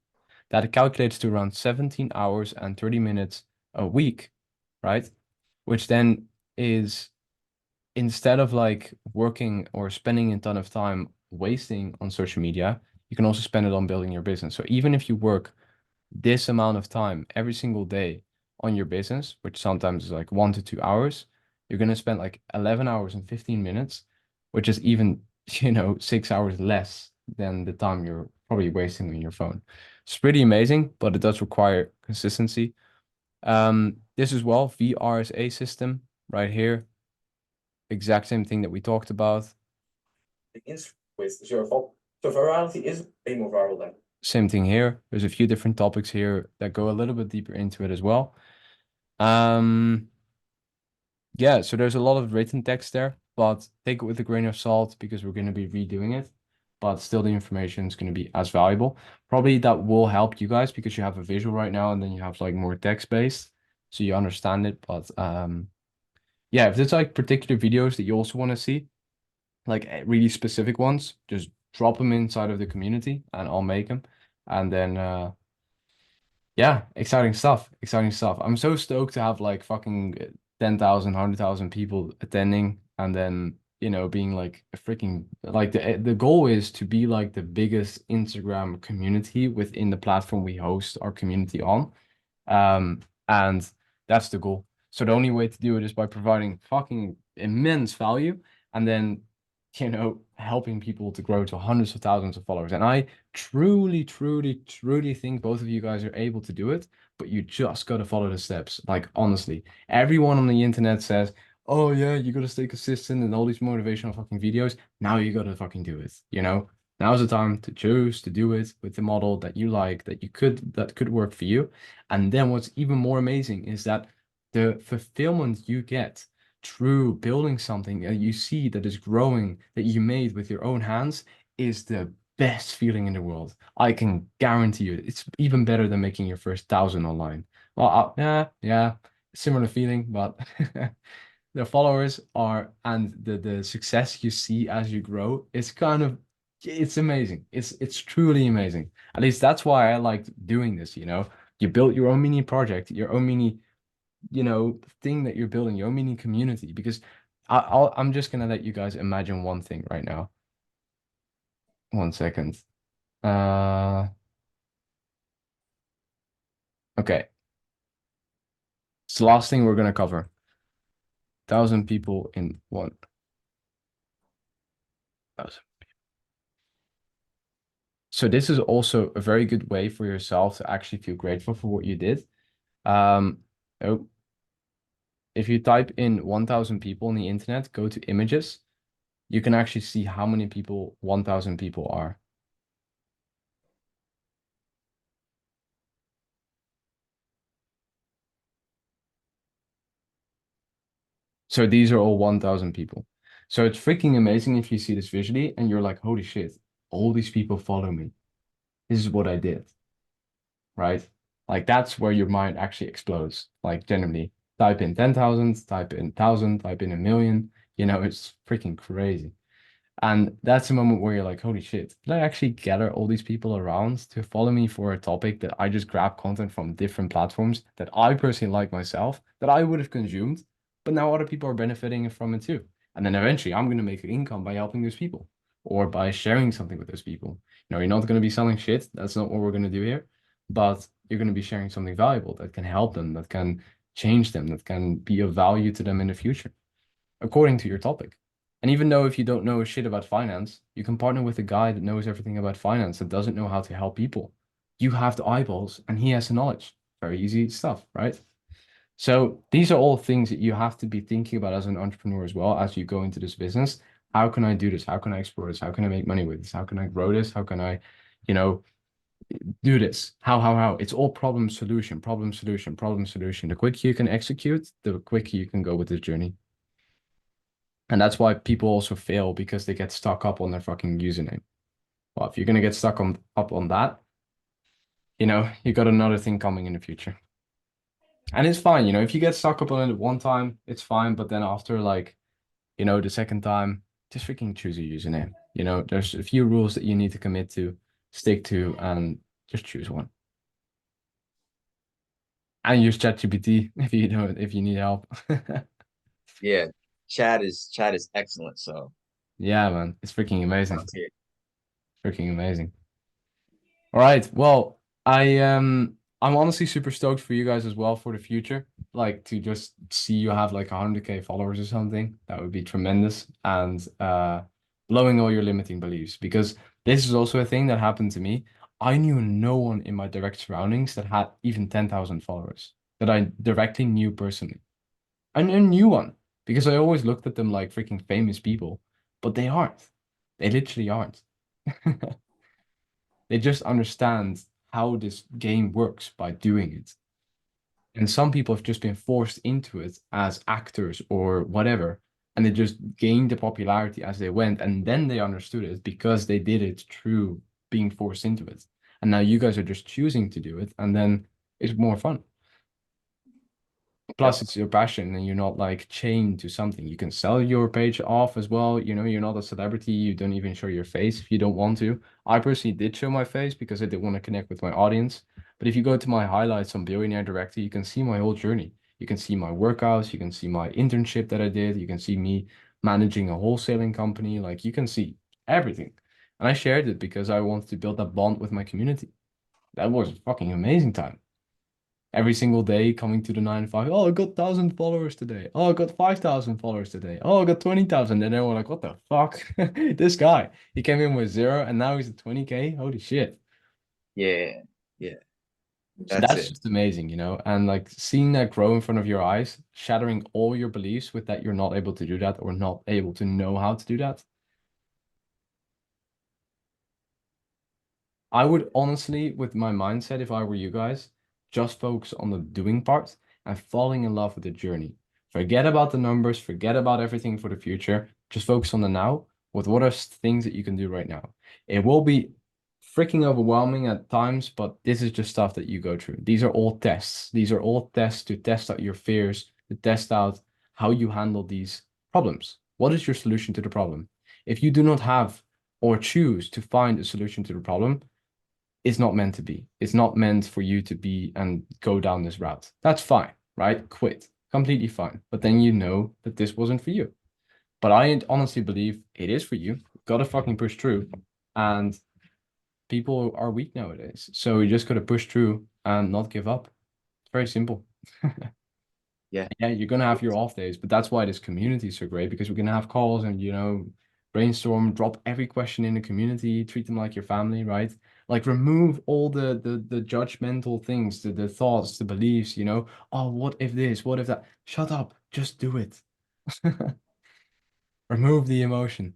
That calculates to around 17 hours and 30 minutes a week, right? Which then is, instead of like working or spending a ton of time wasting on social media, you can also spend it on building your business. So even if you work this amount of time every single day on your business, which sometimes is like 1 to 2 hours, you're going to spend like 11 hours and 15 minutes, which is even, 6 hours less than the time you're probably wasting on your phone. It's pretty amazing, but it does require consistency. This as well, VRSA system right here. Exact same thing that we talked about. With zero fault. So virality is way more viral than. Same thing here. There's a few different topics here that go a little bit deeper into it as well. Yeah, so there's a lot of written text there, but take it with a grain of salt because we're going to be redoing it. But still, the information is going to be as valuable. Probably that will help you guys because you have a visual right now, and then you have like more text based, so you understand it. But yeah, if there's like particular videos that you also want to see, like really specific ones, just drop them inside of the community, and I'll make them. And then yeah, exciting stuff. Exciting stuff. I'm so stoked to have like fucking 10,000, 100,000 people attending, and then, being like a freaking, like the goal is to be like the biggest Instagram community within the platform we host our community on. And that's the goal. So the only way to do it is by providing fucking immense value, and then, helping people to grow to hundreds of thousands of followers. And I truly, truly, truly think both of you guys are able to do it, but you just got to follow the steps. Like, honestly, everyone on the internet says, oh yeah, you got to stay consistent and all these motivational fucking videos. Now you got to fucking do it, Now's the time to choose to do it with the model that you like, that could work for you. And then what's even more amazing is that the fulfillment you get through building something that you see that is growing, that you made with your own hands, is the best feeling in the world. I can guarantee you, it's even better than making your first 1,000 online. Well, yeah, similar feeling, but the followers are, and the success you see as you grow is it's amazing. It's truly amazing. At least that's why I like doing this, You built your own mini project, your own mini, thing that you're building, your own mini community. Because I'm just gonna let you guys imagine one thing right now. 1 second. Okay. It's the last thing we're gonna cover. 1,000 people in 1,000. So this is also a very good way for yourself to actually feel grateful for what you did. Oh, if you type in 1,000 people on the internet, go to images, you can actually see how many people 1,000 people are. So these are all 1,000 people. So it's freaking amazing if you see this visually and you're like, holy shit, all these people follow me. This is what I did, right? Like that's where your mind actually explodes. Like genuinely, type in 10,000, type in 1,000, type in 1,000,000, it's freaking crazy. And that's a moment where you're like, holy shit, did I actually gather all these people around to follow me for a topic that I just grab content from different platforms that I personally like myself, that I would have consumed, but now other people are benefiting from it too. And then eventually I'm going to make an income by helping those people or by sharing something with those people. You're not going to be selling shit. That's not what we're going to do here. But you're going to be sharing something valuable that can help them, that can change them, that can be of value to them in the future, according to your topic. And even though if you don't know shit about finance, you can partner with a guy that knows everything about finance, that doesn't know how to help people. You have the eyeballs and he has the knowledge. Very easy stuff, right? So these are all things that you have to be thinking about as an entrepreneur as well as you go into this business. how can I do this? How can I explore this? How can I make money with this? How can I grow this? How can I, you know, do this? How? It's all problem solution, problem solution, problem solution. The quicker you can execute, the quicker you can go with this journey. And that's why people also fail, because they get stuck up on their fucking username. Well, if you're gonna get stuck up on that, you know, you got another thing coming in the future. And it's fine, you know, if you get stuck up on it one time, it's fine. But then after, like, you know, the second time, just freaking choose a username. You know, there's a few rules that you need to commit to, stick to, and just choose one. And use ChatGPT if you need help. Yeah, chat is excellent. So Yeah, man, it's freaking amazing. that's it. Freaking amazing. All right. Well, I'm honestly super stoked for you guys as well for the future. Like, to just see you have like 100K followers or something. That would be tremendous. And blowing all your limiting beliefs, because this is also a thing that happened to me. I knew no one in my direct surroundings that had even 10,000 followers that I directly knew personally. I knew one because I always looked at them like freaking famous people, but they aren't. They literally aren't. They just understand how this game works by doing it. And some people have just been forced into it as actors or whatever, and they just gained the popularity as they went, and then they understood it because they did it through being forced into it. And now you guys are just choosing to do it, and then it's more fun. Plus, it's your passion, and you're not like chained to something. You can sell your page off as well. You know, you're not a celebrity. You don't even show your face if you don't want to. I personally did show my face because I did want to connect with my audience. But if you go to my highlights on Billionaire Director, you can see my whole journey. You can see my workouts. You can see my internship that I did. You can see me managing a wholesaling company. Like, you can see everything. And I shared it because I wanted to build that bond with my community. That was a fucking amazing time. Every single day coming to the 9 to 5. Oh, I got 1,000 followers today. Oh, I got 5,000 followers today. Oh, I got 20,000. And then we're like, what the fuck? This guy, he came in with 0 and now he's at 20K. Holy shit. Yeah, So that's that's it. just amazing, you know? And like seeing that grow in front of your eyes, shattering all your beliefs with that you're not able to do that or not able to know how to do that. I would honestly, with my mindset, if I were you guys, just focus on the doing part and falling in love with the journey. Forget about the numbers, forget about everything for the future. Just focus on the now with what are things that you can do right now. It will be freaking overwhelming at times, but this is just stuff that you go through. These are all tests. These are all tests to test out your fears, to test out how you handle these problems. What is your solution to the problem? If you do not have or choose to find a solution to the problem, it's not meant to be. It's not meant for you to be and go down this route. That's fine, right? Quit. Completely fine. But then you know that this wasn't for you. But I honestly believe it is for you. Gotta fucking push through. And people are weak nowadays. So you just gotta push through and not give up. It's very simple. Yeah. Yeah, you're gonna have your off days, but that's why this community is so great, because we can have calls and, you know, brainstorm, drop every question in the community, treat them like your family, right? Like, remove all the judgmental things, the thoughts, the beliefs, you know. Oh, what if this? What if that? Shut up. Just do it. Remove the emotion.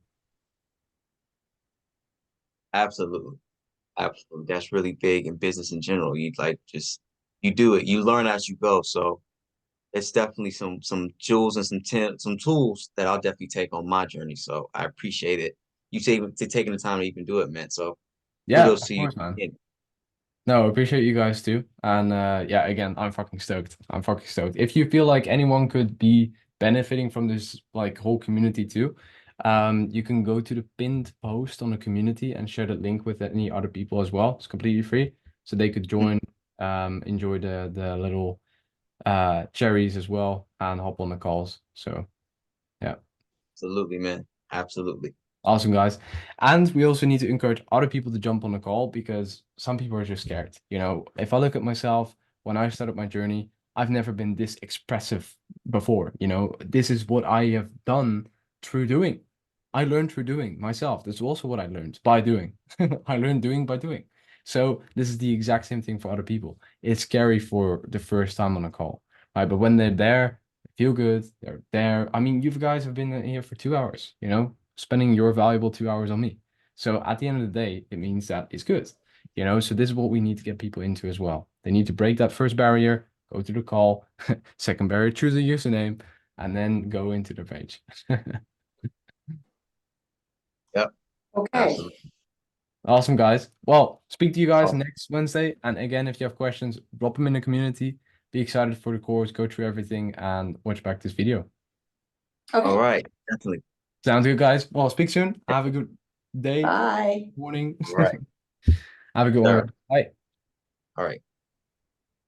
Absolutely. Absolutely. That's really big in business in general. You like just you do it. You learn as you go. So it's definitely some jewels and some tools that I'll definitely take on my journey. So I appreciate it. You taking the time to even do it, man. So Yeah, kudos of to you. course, man. Yeah, No, I appreciate you guys too. And yeah, again, I'm fucking stoked. I'm fucking stoked. If you feel like anyone could be benefiting from this like whole community too, you can go to the pinned post on the community and share that link with any other people as well. It's completely free. So they could join, enjoy the little cherries as well and hop on the calls. So yeah. absolutely, man. Absolutely. Awesome, guys. And we also need to encourage other people to jump on the call, because some people are just scared. You know, if I look at myself, when I started my journey, I've never been this expressive before. You know, this is what I have done through doing. I learned through doing myself. That's also what I learned by doing. I learned doing by doing. So this is the exact same thing for other people. It's scary for the first time on a call, right? But when they're there, they feel good. They're there. I mean, you guys have been here for 2 hours, you know? spending your valuable 2 hours on me. So at the end of the day, it means that it's good, you know? So this is what we need to get people into as well. They need to break that first barrier, go to the call, second barrier, choose a username, and then go into the page. Yep. Okay. Absolutely. Awesome, guys. Well, speak to you guys Awesome. next Wednesday. And again, if you have questions, drop them in the community. Be excited for the course, go through everything, and watch back this video. Okay. All right. Definitely. Sounds good, guys. Well, speak soon. Have a good day, Bye. morning. Right. Have a good Sure. one. Bye. All right.